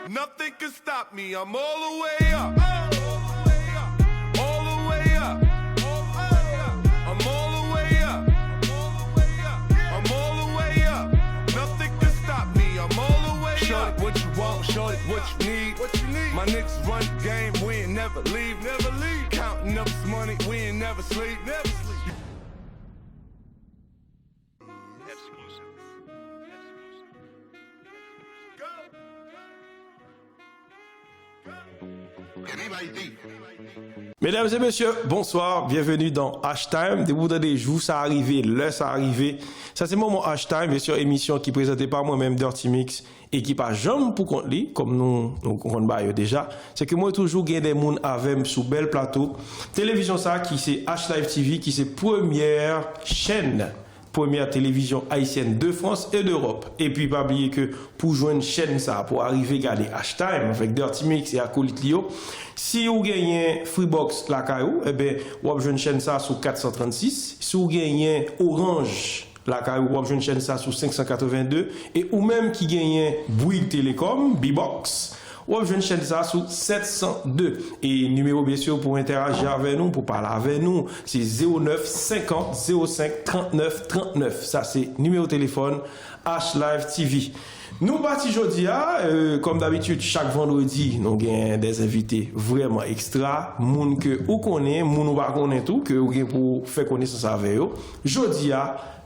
Nothing can stop me, I'm all the way up. All the way up. I'm all the way up. I'm all the way up. Nothing can stop me, I'm all the way up. Shorty, what you want, shorty, what you need. My niggas run the game, we ain't never leave. Counting up this money, we ain't never sleep. Mesdames et messieurs, bonsoir, bienvenue dans H-Time. Des bouts de des jours, ça arrivé, l'heure ça arrivé. Ça c'est mon H-Time, bien sûr, émission qui est présentée par moi-même, Dirty Mix, et qui pas jamais pour compte li, comme nous comprenons déjà. C'est que moi toujours gagne des moun avec sous bel plateau. Télévision ça qui c'est H-Live TV, qui c'est première chaîne. Première télévision haïtienne de France et d'Europe. Et puis, pas oublier que pour joindre une chaîne, ça, pour arriver à regarder H-Time avec Dirty Mix et Acolyte Lio, si vous gagnez Freebox la caillou, eh bien, vous avez une chaîne ça sur 436. Si vous gagnez Orange la caillou, vous avez une chaîne ça sur 582. Et ou même qui gagne Bouygues Télécom, B-Box, ou avez une chaîne ça sur 702. Et numéro bien sûr pour interagir avec nous, pour parler avec nous, c'est 09 50 05 39 39. Ça c'est numéro de téléphone H-Live TV. Nous partis aujourd'hui, comme d'habitude, chaque vendredi, nous avons des invités vraiment extra. Moun que ou connaît, moun ou pas connaît tout, que ou pour faire connaissance avec eux. Aujourd'hui,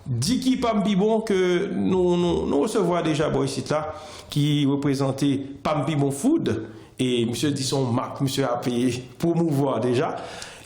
Diki Pampibon que nous recevons déjà ici là qui représentait Pampibon Food et monsieur dit son marque monsieur a payé pour mouvoir déjà.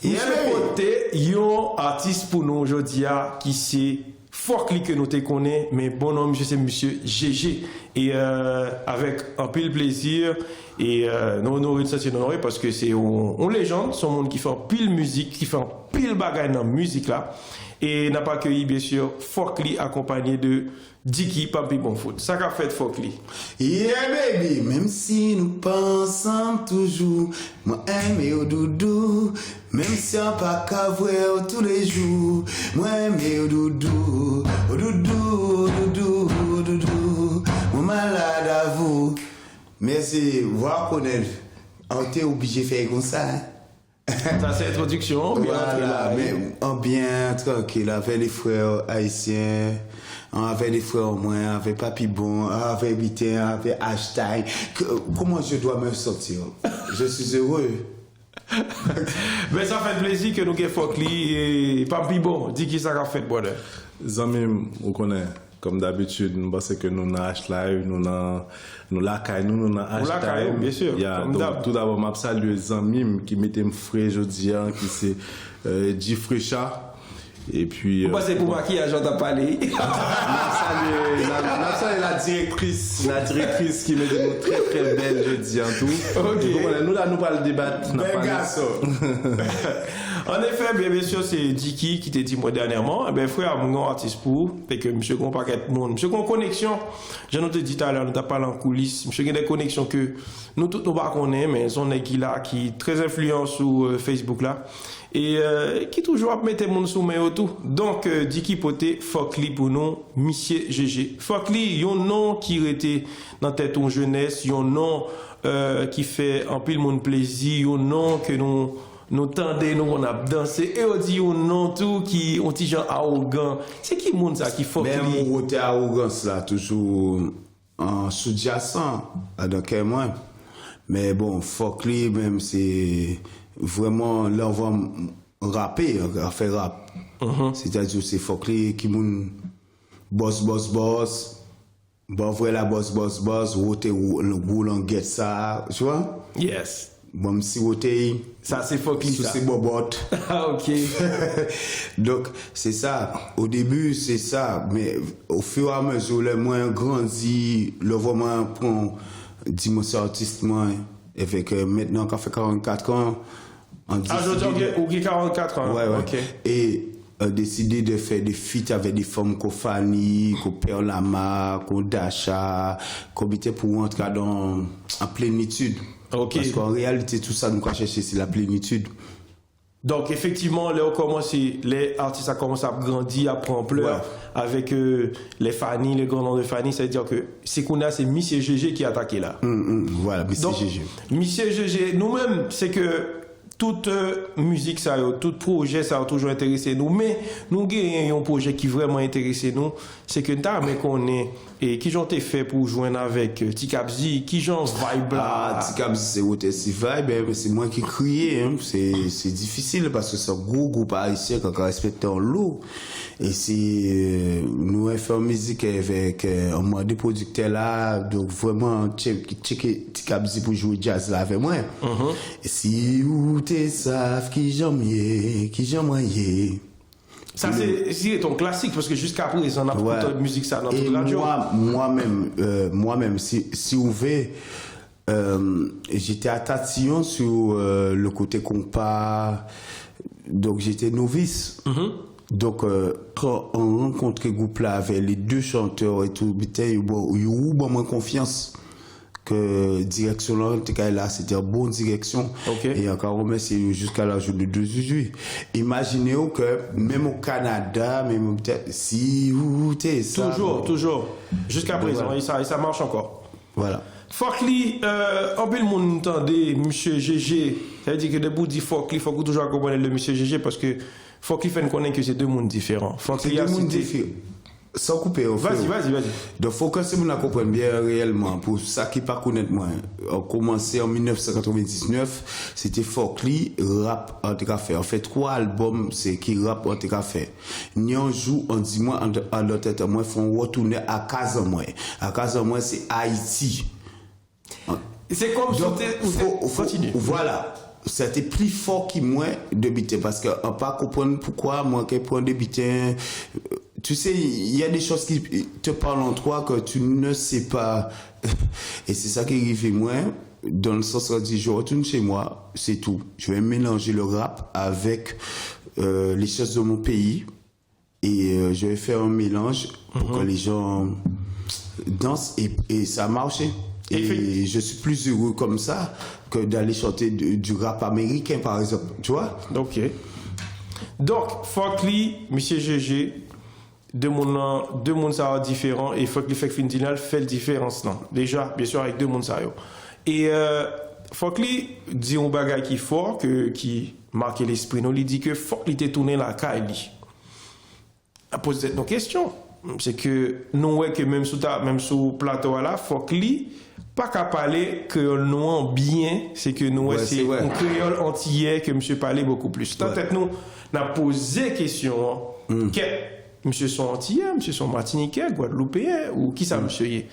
Monsieur côté yon artiste pour nous aujourd'hui qui c'est Fokli que nous te connaît mais bon nom monsieur c'est monsieur GG et avec un pile plaisir et nous honoré de ça c'est honoré parce que c'est on légende son monde qui fait un pile musique qui fait un pile bagaille dans musique là. Et n'a pas accueilli, bien sûr, Fokli accompagné de Diki Pampibon Food. Ça qu'a fait Fokli. Yeah, baby, même si nous pensons toujours, moi aime au doudou, même si on pas qu'à voir tous les jours, moi aime au doudou, au doudou, au doudou, au doudou, moi malade à vous. Mais c'est, voir qu'on est, on t'est obligé de faire comme ça, hein? Ça c'est introduction. Voilà, mais bien tranquille avec les frères haïtiens, avec les frères moins, avec Papibon, avec Bitin, avec H-Time. Comment je dois me sortir? Je suis heureux. Mais ça fait plaisir que nous ayons Fokli et Papibon. Dis qui ça a fait bonheur. Zamim, on connaît. Comme d'habitude, nous pensons que nous avons H-Live, nous avons Lakay, nous avons H-Time. Bien sûr. Donc, tout d'abord, je salue Zamim qui m'était frais aujourd'hui, qui c'est Jifrecha. Et puis. Vous passez pour maquillage, j'entends parler. Je salue la directrice qui m'a dit nous très très belle jeudi en tout. Ok. Nous là, nous parlons débattre. Ben garçon. En effet, bien sûr, c'est Diki qui t'a dit moi dernièrement. Eh bien, frère, mon artiste pour, et que monsieur gon paquet de monde. Monsieur gon connexion. Je nous te dit tout à l'heure, nous t'a parlé en coulisses. Monsieur a des connexions que nous tous nous pas connaît, mais son équipe là qui très influent sur Facebook là. Et qui toujours mettre mon sous main autour. Donc Diki poté Fokli pour nous monsieur GG. Fokli, yon nom qui était dans tête ton jeunesse, yon nom qui fait en pile mon plaisir, yon nom que nous tendez, nous on a dansé et on dit yon nom tout qui on dit genre arrogant. C'est qui monde ça qui Fokli? Mais mon côté arrogance là toujours en sous-jacent dans quel moins. Mais bon, Fokli même c'est vraiment là on va rapper, on va faire rap. C'est-à-dire c'est Fokli qui moun boss bon vrai la boss wote le boule en get ça, tu vois? Yes. Bon si wote ça c'est Fokli ça. C'est bobot. Ah OK. Donc c'est ça, au début c'est ça, mais au fur et à mesure le moins grandi, le vraiment prend dimension artistement avec maintenant qu'on fait 44 ans. Aujourd'hui, 44 ans. Ouais. Okay. Et décidé de faire des feats avec des femmes comme Fanny, comme Père Lama, comme Dasha, comme était pour entrer en plénitude. Okay. Parce qu'en réalité, tout ça, nous chercher, c'est la plénitude. Donc, effectivement, là, les artistes ont commencé à grandir, à prendre ampleur avec les Fanny, les grands noms de Fanny. C'est-à-dire que c'est Monsieur GG qui a attaqué là. Voilà, Monsieur GG. Monsieur GG, nous-mêmes, c'est que toute musique, ça, tout projet, ça a toujours intéressé nous. Mais nous avons un projet qui vraiment intéressé nous. C'est que nous qu'on est et qui j'ont été fait pour joindre avec Tikabzi, qui j'ont vibe là. Tikabzi, c'est Hotel Vibe, c'est moi qui criais. Hein. C'est difficile parce que c'est un gros groupe haïtien qu'on respecte en l'eau. Et c'est nous avons fait musique avec un mois de producteur là, donc vraiment checker Tikabzi pour jouer jazz là avec moi. Et si vous te savent qui j'aime, ça, c'est ton classique, parce que jusqu'à présent, on a beaucoup de musique ça dans toute la radio. Moi-même, si vous voulez, j'étais à Tatillon sur le côté compas, donc j'étais novice. Donc, quand on rencontre le groupe là avec les deux chanteurs et tout, il y a eu moins confiance. Que direction là, c'était une bonne direction. Et encore remercier jusqu'à l'âge de 18. Imaginez que même au Canada, même peut-être si vous êtes ça. Toujours. Jusqu'à présent, et ça marche encore. Voilà. Fokli, on peut le monde entendre Monsieur GG. Ça veut dire que debout dit Fokli, il faut toujours accompagner le Monsieur GG parce que Fokli fait connaître que c'est deux mondes différents. C'est deux mondes différents. Sans couper au feu. Vas-y. Donc, faut que vous compreniez bien réellement. Pour ça qui pas connaître moi, on commençait en 1999, c'était Fokli, rap en tout cas fait. On fait 3 albums, c'est qui rap en tout cas fait. Ni un jour, on dit moi, en leur tête, moi, font retourner à Casamance. À Casamance, c'est Haïti. C'est comme continue. Voilà. C'était plus fort que moi de biter parce que on pas comprendre pourquoi moi qui prends des bitins. Tu sais, il y a des choses qui te parlent en toi que tu ne sais pas. Et c'est ça qui arrive moi, dans le sens où je retourne chez moi, c'est tout. Je vais mélanger le rap avec les choses de mon pays et je vais faire un mélange pour que les gens dansent et ça a marché. Et je suis plus heureux comme ça que d'aller chanter du rap américain, par exemple. Tu vois? Ok. Donc, Fokli, Monsieur GG, deux mondes ça différents et Fokli fait final fait la différence là. Déjà, bien sûr, avec deux mondes ça. Et Fokli dit un bagage qui est fort, qui marque l'esprit. Il dit que Fokli t'est tourné la Kaili. À poser nos questions. C'est que nous voyons que même sous plateau là, Fokli pas qu'à parler créole noir bien, c'est que nous c'est un créole antillais que monsieur parlait beaucoup plus. Peut-être nous n'a posé question que monsieur son antillais, monsieur son martiniquais, guadeloupéen ou qui ça monsieur y.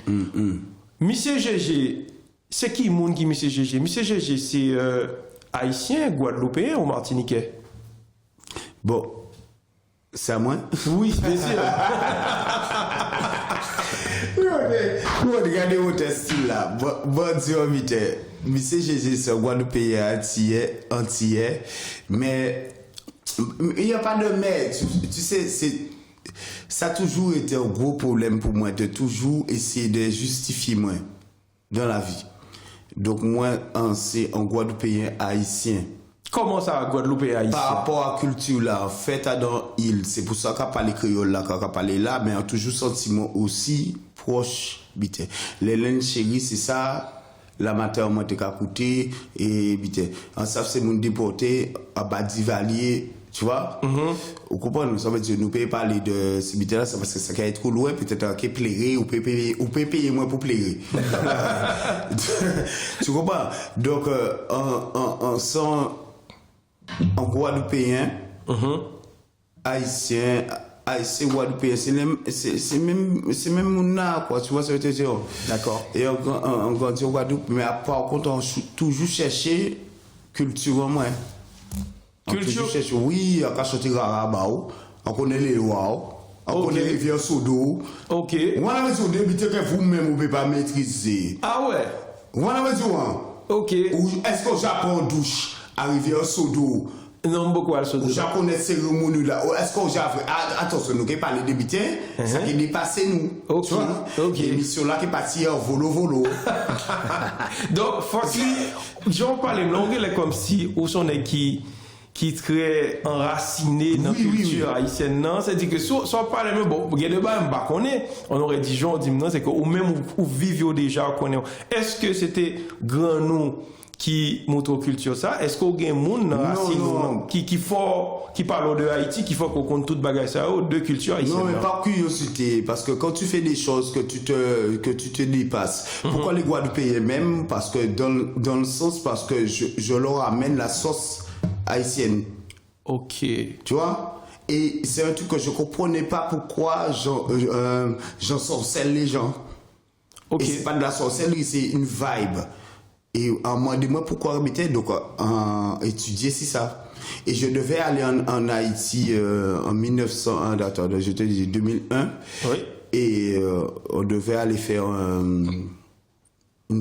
Monsieur GG, c'est qui monde qui monsieur GG? Monsieur GG c'est haïtien, guadeloupéen ou martiniquais? Bon, c'est à moi? Oui, bien sûr. Regardez votre style là. Bon Dieu, Monsieur GG, c'est un Guadeloupéen antillais, mais il n'y a pas de mais. Tu sais, ça a toujours été un gros problème pour moi de toujours essayer de justifier moi dans la vie. Donc moi, c'est un Guadeloupéen haïtien. Comment ça, Guadeloupéen haïtien? Par rapport à la culture là, fait dans l'île, c'est pour ça qu'on parle créole là, qu'on parle là, mais on a toujours sentiment aussi proche. Les laines chéries, c'est ça, l'amateur m'a été coûté, et en ça, c'est mon déporté à Badivalier, tu vois? Vous comprenez? Ça veut dire, nous pouvons parler de ce là, c'est parce que ça va être trop loin, peut-être qu'il plairait, ou peut payer moins pour plairer. Tu comprends? Donc, on sent en Guadeloupéen, haïtien, Guadeloupéen, c'est même mon art, quoi, tu vois ce que je veux dire. D'accord. Et on grandit au Guadeloupe, mais par contre, on toujours chercher culture en moi. Culture? Oui, on a chanté Rarabao, on connaît les lois, on connaît les vieux sodo. Ok. On a besoin de débiter que vous-même, vous ne pouvez pas maîtriser. Ah ouais? On a besoin. Ok. Est-ce que j'apprends douche à rivière sodo? Non, beaucoup à le au japonais cérémonie là, est-ce qu'on a attention, nous qui parlons de bitins, ça qui dépasse nous. Ok. Tu vois? Ok. L'émission là qui est partie en volo. Donc, Fokli, j'en parle l'anglais comme si, où sont les qui qui très enraciné dans la culture haïtienne, non? C'est-à-dire que soit pas les mêmes, bon, il y a des bails, on aurait dit, on dit, non, c'est que, ou même, ou vivez déjà, on connaît. Est-ce que c'était grand nous qui montre culture ça? Est-ce qu'on y a un monde dans la qui parle de Haïti, qui faut qu'on compte toute bagage ça, de culture haïtienne? Non, mais par curiosité, parce que quand tu fais des choses que tu te dépasses, pourquoi les Guadeloupéens même? Parce que dans le sens, parce que je leur amène la sauce haïtienne. Ok. Tu vois? Et c'est un truc que je comprenais pas pourquoi j'en sorcelle les gens. Ok. Et c'est pas de la sorcellerie, c'est une vibe. Et on m'a demandé pourquoi j'étais donc étudier si ça. Et je devais aller en Haïti en 1900, attends, je te dis 2001. Oui. Et on devait aller faire une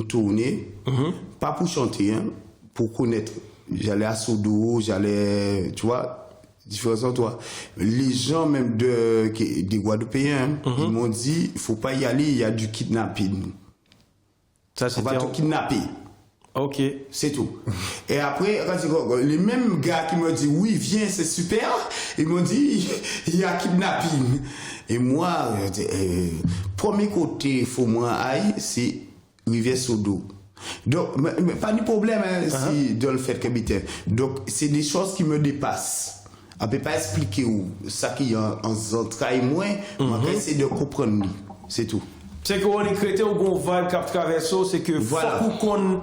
tournée, pas pour chanter, hein, pour connaître. J'allais à Sodo, tu vois, différents endroits. Les gens même des Guadeloupéens, ils m'ont dit, il faut pas y aller, il y a du kidnapping. Ça, On va te kidnapper. Ok. C'est tout. Et après, les mêmes gars qui m'ont dit, oui, viens, c'est super, ils m'ont dit, il y a kidnapping. Et moi, premier côté, il faut moi aille, c'est Rivière Sodo. Donc, mais pas de problème, hein, si, dans le fait que j'habite. Donc, c'est des choses qui me dépassent. On ne peut pas expliquer où. Ça qui est en entraille moins, on va essayer de comprendre. C'est tout. C'est qu'on est créé au bon val cap traverso, c'est que Voilà. faut qu'on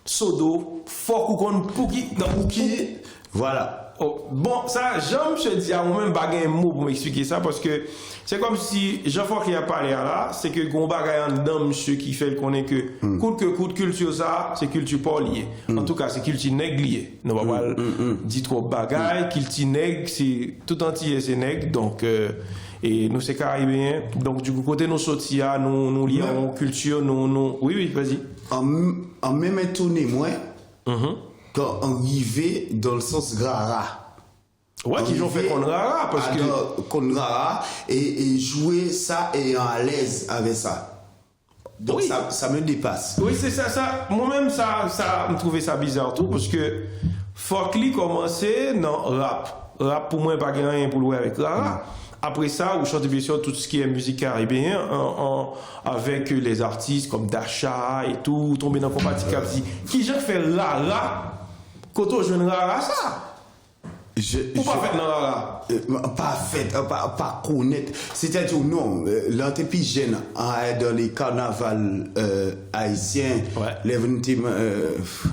Sodo, faut qu'on Pouki, dans Pouki. Voilà. Oh, bon, ça, j'aime se dire à moi-même baguer un mot pour m'expliquer ça parce que c'est comme si Jean-François qui a parlé là, c'est que gon bagaille en dedans monsieur qui fait le connaît que coûte culture ça, c'est culture pas liée. En tout cas, c'est culture nègre liée. Nous va pas dire trop bagaille, culture nègre, c'est tout entier c'est nègre donc et nous c'est caribéen. Donc du coup côté nous sortir nous liés en culture nous oui, vas-y. En même étonné moi quand on arrivait dans le sens Grara. Ouais, qu'ils ont fait Conrara parce que Conrara et jouer ça et à l'aise avec ça. Donc oui. ça me dépasse. Oui, c'est ça. Moi-même, ça me trouvait ça bizarre tout parce que Fokli commençait dans rap. Rap pour moi, pas rien pour jouer avec Rara. Après ça, vous chantez bien sûr tout ce qui est musique caribéenne avec les artistes comme Dasha et tout, tomber dans Compatible. Qui j'ai fait Rara quand on joue Rara ça? Ou pas fait dans Rara? Pas connaître. C'est-à-dire, non, l'antépigène dans les carnavals haïtiens,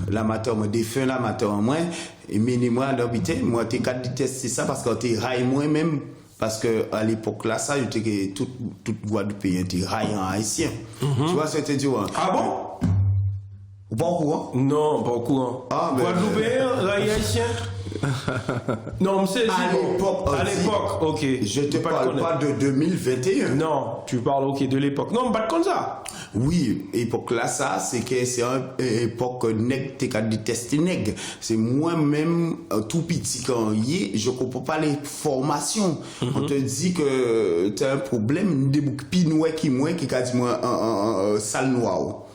l'amateur, me défunt l'amateur, moi, et moi, d'habiter, moi, t'es qu'à détester ça parce que t'es raille moi-même. Parce que à l'époque là, ça, j'étais toute Guadeloupéen, t'es raille en haïtien. Tu vois, c'est-à-dire. Ah bon? Pas au courant? Non, pas au courant. Guadeloupéen, raille haïtien? Non, c'est à l'époque, ok. Je te parle pas de 2021. Non, tu parles ok de l'époque. Non, pas comme ça. Oui, époque là, ça, c'est que c'est une époque nègre, t'es qu'à détester nègre. C'est moi-même, tout petit quand y est, je comprends pas les formations. On te dit que t'as un problème, des boucs pinouais qui qu'a dit moi, sale noir.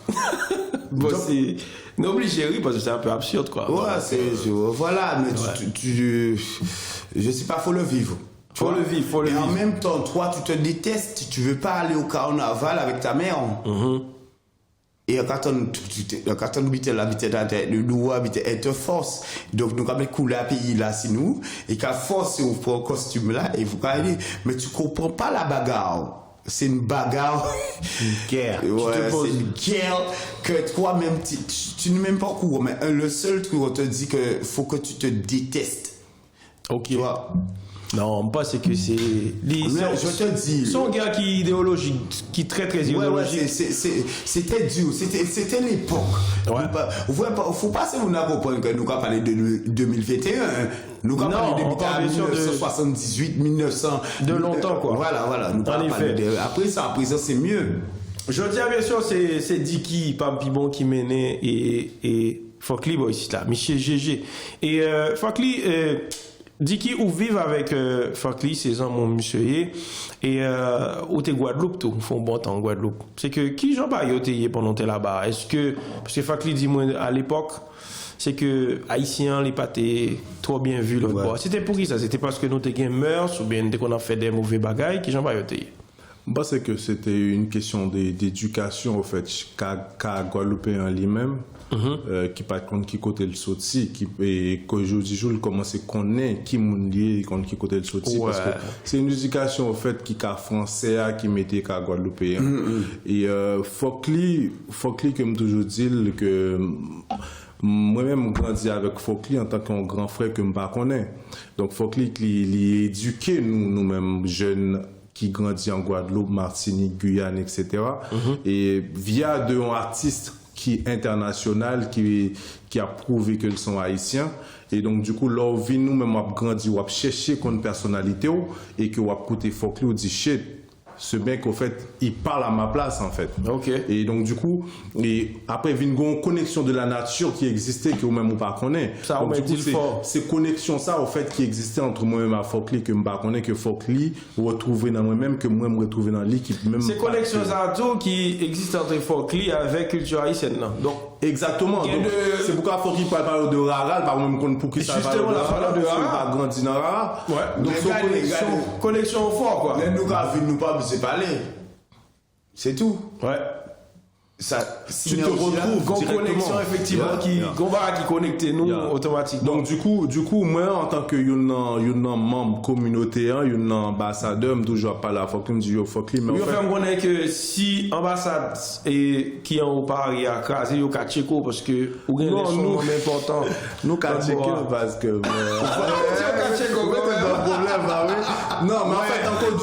Bon, c'est. N'obligez rien parce que c'est un peu absurde, quoi. Ouais, voilà, mais je sais pas, faut le vivre. Faut le vivre. Et en même temps, toi, tu te détestes, tu veux pas aller au carnaval avec ta mère. Et quand on habite la vitesse de nous habite être force. Donc, nous avons coulé à pays là, si nous. Et qu'à force, on prend un costume là, et vous aller. Mais tu comprends pas la bagarre. C'est une bagarre. Une guerre. Ouais, c'est une guerre que toi-même, tu n'es même pas au courant. Mais le seul truc, on te dit que faut que tu te détestes. Ok. Tu vois? Non, pas c'est que c'est. Je te dis. C'est un gars qui est idéologique, qui est très idéologique. C'était dur, c'était l'époque. Ouais. Faut pas se vous comprendre que nous avons parlé de 2021. Nous avons parlé de 1978, 1900. De longtemps, quoi. Voilà. Nous avons parlé de. Après ça, c'est mieux. Je dis bien sûr, c'est Dicky, Pampibon qui menait et Fokli, ici là, Michel GG. Et Fokli. Dicky ou vive avec Fokli, c'est mon monsieur et ou t'es Guadeloupe tout, font bon temps en Guadeloupe. C'est que qui j'en pas yoté pendant t'es là-bas. Est-ce que parce que Fokli dit moi à l'époque c'est que Haïtiens, les pâtés, trop bien vu l'autre bord. C'était pour qui ça? C'était parce que nous t'es mœurs ou bien dès qu'on a fait des mauvais bagailles qui j'en pas yoté? Bah, c'est que c'était une question d'éducation, en fait, qu'a Guadeloupéen lui-même, qui par contre, qui côté le sorti, et qu'aujourd'hui, je commence à connaître qui moun lié, qui côté le sorti, parce que c'est une éducation, en fait, qui qu'a français, qui mettait qu'a Guadeloupéen. Et, faut que, comme toujours dit, que, moi-même, grandi avec Fokli en tant qu'un grand frère que je ne connais pas. Donc, Fokli, il éduqué nous-mêmes, jeunes, qui grandit en Guadeloupe, Martinique, Guyane, etc. Et via un artiste qui est international, qui a prouvé qu'ils sont haïtiens. Et donc, du coup, là, nous-mêmes, on a grandi, on a cherché une personnalité, et que on a écouté Fokli, on dit shit. Ce mec, au fait, il parle à ma place, en fait. Ok. Et donc, du coup, et après, il y a une connexion de la nature qui existait, que vous-même, vous ne connaissez pas. Ça, on donc, du coup, fort. c'est connexion, ça, au fait, qui existait entre moi-même et Fokli, que je ne connais pas, que Fokli retrouver dans moi-même, que moi, je retrouve dans lui, qui même. C'est connexion ça tout qui existe entre Fokli avec culture haïtienne, là. Donc, exactement. Donc, c'est pourquoi Fokli parle de Rara, par même pour qui ça parle de Rara, de Rara. pas grandi dans Rara. Ouais. Donc, son connexion fort, quoi. Mais nous pas c'est parler. C'est tout. Ouais. Ça, tu te retrouves Qu'on connexion effectivement qui connecte nous automatiquement. Donc du coup moi en tant que un membre communautaire, un ambassadeur, me toujours pas là faut que me dit yo Fokli mais en fait on connaît que si ambassade et qui en Paris à craser yo ka checker parce que ou gagne les sons important nous ka checker parce que non mais en fait encore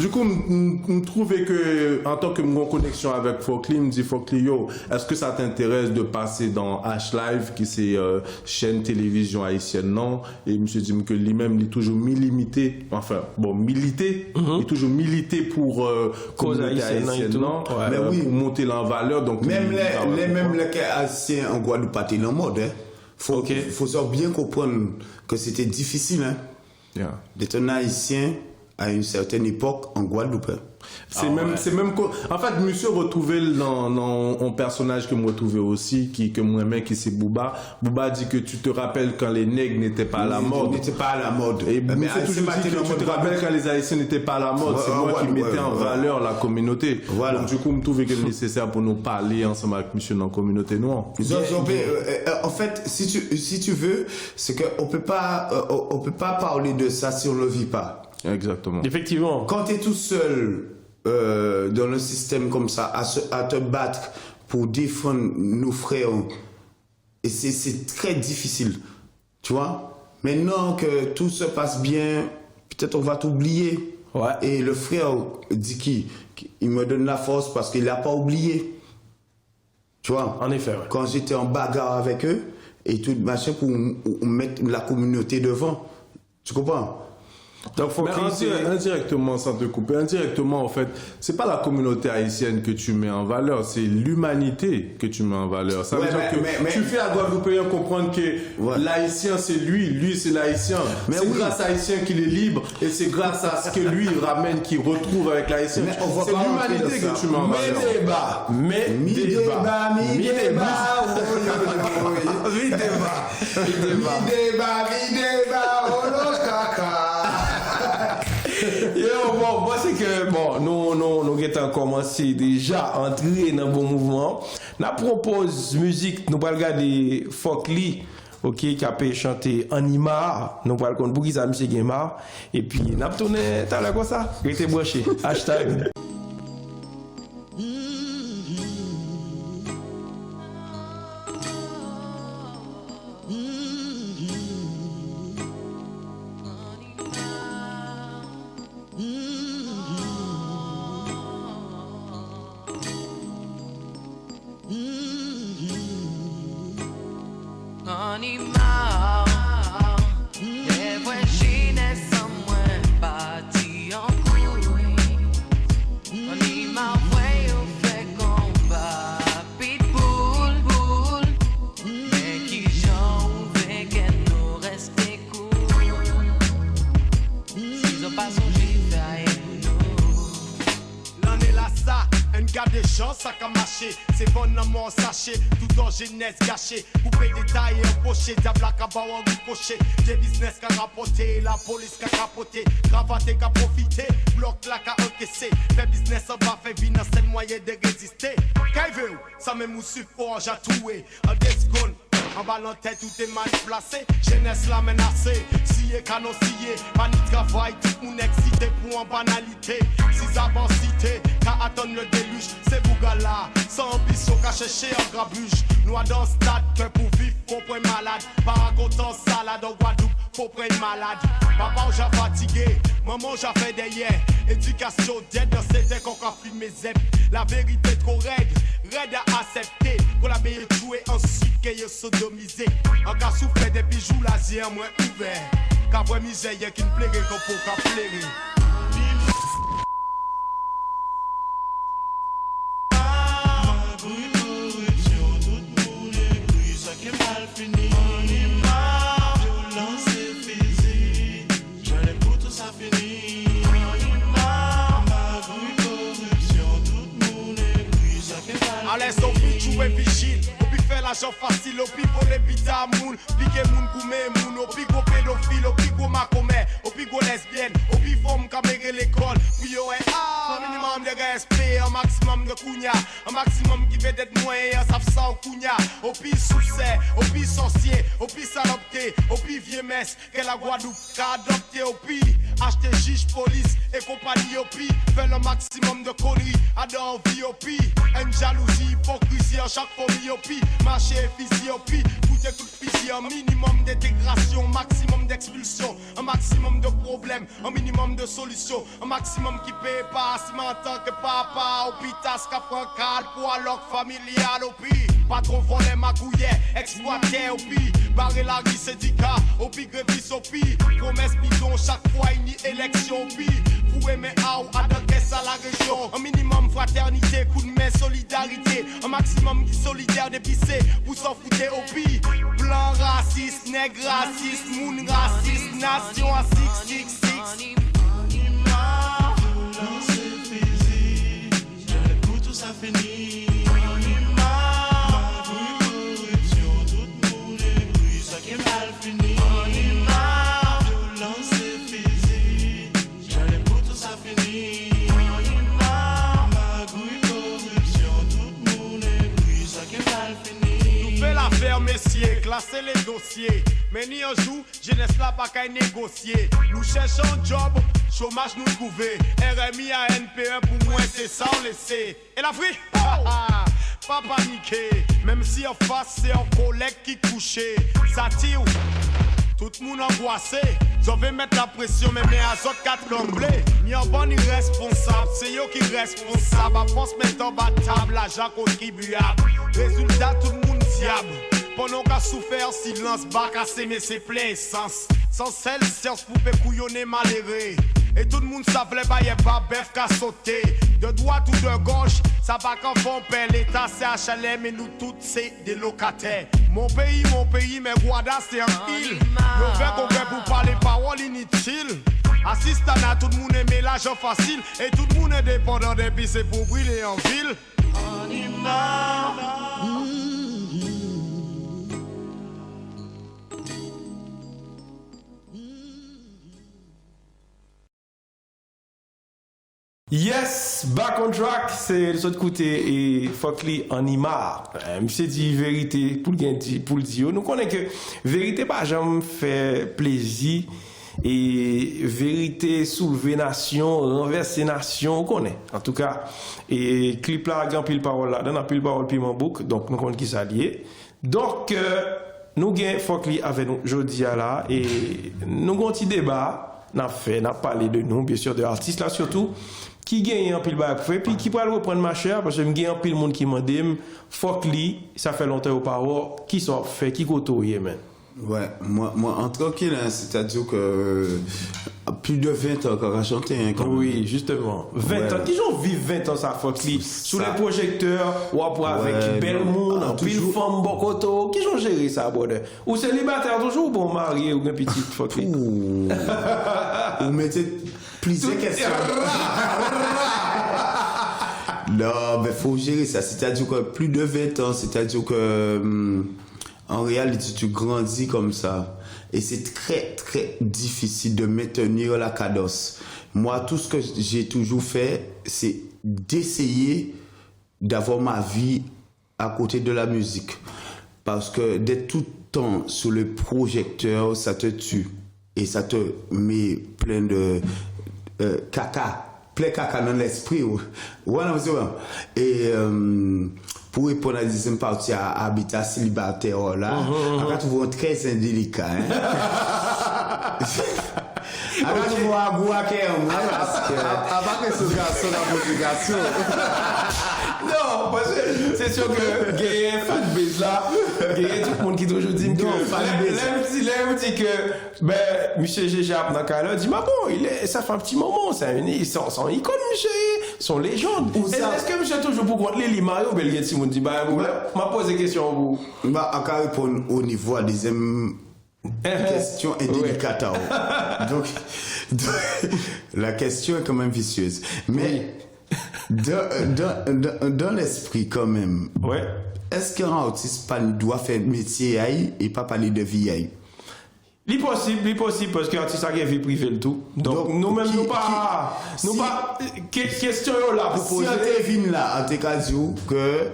du coup me trouvais que en tant que mon connexion avec Fokli me dit Fokli yo est-ce que ça t'intéresse de passer dans H-Live qui c'est chaîne télévision haïtienne non et monsieur dit que lui-même il est toujours milité il est toujours milité pour cause haïtienne non mais oui pour monter en valeur donc même les haïtiens en Guadeloupe pas en mode hein faut bien comprendre que c'était difficile hein d'être un haïtien à une certaine époque en Guadeloupe. C'est même en fait monsieur retrouvé dans un personnage que moi retrouvé aussi que moi-même qui c'est Bouba dit que tu te rappelles quand les nègres n'étaient pas à la mode et mais c'est toujours dit que tu te rappelles quand les haïtiens n'étaient pas à la mode c'est moi qui mettais en valeur la communauté donc du coup me trouvais que c'est nécessaire pour nous parler ensemble avec monsieur dans la communauté noire en fait si tu veux c'est que on peut pas parler de ça si on le vit pas. Exactement. Effectivement. Quand tu es tout seul dans le système comme ça, à te battre pour défendre nos frères, et c'est très difficile. Tu vois? Maintenant que tout se passe bien, peut-être on va t'oublier. Ouais. Et le frère dit il me donne la force parce qu'il n'a pas oublié. Tu vois? En effet. Ouais. Quand j'étais en bagarre avec eux, et tout machin pour mettre la communauté devant. Tu comprends? Donc faut indirectement, sans te couper, indirectement en fait, c'est pas la communauté haïtienne que tu mets en valeur, c'est l'humanité que tu mets en valeur. Ça veut dire que tu fais à Guadeloupéen comprendre que l'haïtien c'est lui c'est l'haïtien. C'est grâce à l'haïtien qu'il est libre et c'est grâce à ce que lui il ramène, qu'il retrouve avec l'haïtien. C'est l'humanité que tu mets en valeur. Mi débat. Bon, moi c'est que nous avons commencé déjà à entrer dans le bon mouvement. Nous propose musique, nous allons regarder Fokli, qui a pu chanter Anima, nous allons regarder Bougiza M. Guémar, et puis nous allons tourner tout à l'heure comme ça, restez branchés. Hashtag. garder chance, ça qu'a marché. C'est bon amour sachet, tout en jeunesse gâchée. Coupé détail et empoché, diable à cabas en ricochet. Des business qu'a rapporté, la police qu'a capoté. Cravaté qu'a profité, bloc là qu'a encaissé. Fait business en bas, fait vie dans seul moyen de résister. Qu'aille ça même ou support, j'ai trouvé. En 10 secondes. En bas en tête, tout est mal placé. Jeunesse la menacée. Scié, canon scié. Pas ni travail, tout le monde excité pour en banalité. Si avant cité, qu'à attendre le déluge, c'est Bougala. Sans ambition, qu'à chercher en grabuge. Noir dans le stade, que pour vivre, qu'on prenne malade. Pas en salade en Guadeloupe, faut prendre malade. Papa, j'ai fatigué. Maman, j'ai fait des hier. Éducation d'aide dans ces decks, qu'on a filmé zep. La vérité trop raide à accepter. Pour la meilleure jouer ensuite qu'elle est sodomisée. En cas souffert des bijoux, l'Asie moins ouvert. Qu'après misère, y'a qui ne plairait qu'on peut qu'à plairer. Allez, Sophie, jouer vigile. Opi fait l'argent facile, opi voler pita moun. Piquer moun goumé moun, opi go pédophile, opi go macomé, opi go lesbienne, opi femme camérer l'école. Puis yo est un minimum de respect, un maximum de kounya, un maximum qui veut être moyen, ça fait ça au kounya. Opi succès, opi sorcier, opi salopté, opi vieux messe, que la Guadeloupe qu'a adopté, opi acheter juge, police et compagnie, opi fait le maximum de conneries, adore vie, opi, une jalousie, hypocrisie en chaque famille, opi, marché efficie, opi, tout est tout pitié, un minimum d'intégration, maximum d'expulsion, un maximum de problèmes, un minimum de solutions, un maximum qui paye pas, si m'entend que papa, opi, tas qu'à prendre cadre pour alors familial, opi, patron volé magouillet, exploité, opi, barré la rue syndicat, opi, grévis, opi, promesse bidon, chaque fois une élection, opi, vous aimez ou à caisse à la région, un minimum fraternité, coup de main, solidarité, un maximum qui solidaire d'épicé, vous s'en foutez au pire. Blanc raciste, nègre raciste, moun raciste, nation à 666. Tout ça finit. Messieurs, classer les dossiers. Mais ni un jour, jeunesse là pas qu'à négocier. Nous cherchons un job, chômage nous trouver. RMI à NPE pour moi c'est ça on laisser. Et l'Afrique, pas paniquer. Même si en face c'est un collègue qui couchait. Ça tire, tout le monde angoissé. Je vais mettre la pression, mais mes azotes 4 tremblés. Ni en bon irresponsable, c'est eux qui responsable. À force mettre en bas table, l'argent contribuable. Résultat, tout le monde diable. Pendant qu'à souffert silence, bac à s'aimer c'est plein essence. Sans celle, science poupée couillonner malheureux. Et tout le monde savait pas y'a pas bœuf qu'à sauter. De droite ou de gauche, ça va qu'en fond père. L'État c'est HLM et nous toutes c'est des locataires. Mon pays, mais Guada c'est un île. Le fait qu'on fait pour parler paroles inutiles. Assistant à tout le monde aimé l'argent facile. Et tout le monde est dépendant des pistes pour brûler en ville. On y va. Yes, back on track, c'est de l'autre côté et Fokli en imar. Monsieur dit vérité pour le dire. Nous connaissons que vérité pas jamais fait plaisir et vérité soulever nation, renverser nation, on connaît. En tout cas, et clip là, grand pile parole là, dans pile parole piment book, donc nous connaissons qui s'allier. Donc nous gagnons Fokli avec nous jeudi là et nous avons un petit débat, n'a parlé de nous, bien sûr de artistes là surtout. Qui gagne un pile bac fait puis qui peut reprendre ma chère parce que me gagne un pile monde qui m'a dit Fokli ça fait longtemps au parole qui sont fait qui côtoyer man. Ouais, moi en tranquille, hein, c'est-à-dire que plus de 20 ans qu'on a chanté. Hein, oui, justement. 20 ans. Qui j'en vivent 20 ans ça, Fokli? Sous les projecteurs, ou après avec bel monde, en pile femme bokoto. Qui j'en géré ça, bonheur? Ou célibataire toujours, bon marié ou une petite Fokli? Vous mettez plusieurs questions. Non, mais faut gérer ça. C'est-à-dire que plus de 20 ans, c'est-à-dire que en réalité, tu grandis comme ça. Et c'est très, très difficile de maintenir la cadence. Moi, tout ce que j'ai toujours fait, c'est d'essayer d'avoir ma vie à côté de la musique. Parce que d'être tout le temps sur le projecteur, ça te tue. Et ça te met plein de caca. Plein caca dans l'esprit. Voilà, monsieur. Et pour répondre à la deuxième partie à habitat célibataire, là, on trouve très indélicat. Alors, tu vois, à boire parce que. Avant que ce garçon la motivation. Non, parce que c'est sûr que Gaye fanbase là, Gaye tout le monde qui toujours dit que l'aime dit que ben monsieur Géjap dans cas là dit mais bon, ça fait un petit moment, ils sont icônes monsieur, sont légendes. Est-ce que monsieur toujours pour contre les Mario Belguet si on dit bah m'a posé question vous. Bah encore répondre au niveau à deuxième question indélicate. Donc la question est quand même vicieuse. Mais dans l'esprit quand même, ouais. Est-ce qu'un artiste doit faire métier et pas parler de vie? L'impossible, parce qu'un artiste a une vie privée le tout. Donc nous-mêmes, nous pas... Question là pour poser... Si on te vient là, on te dit que...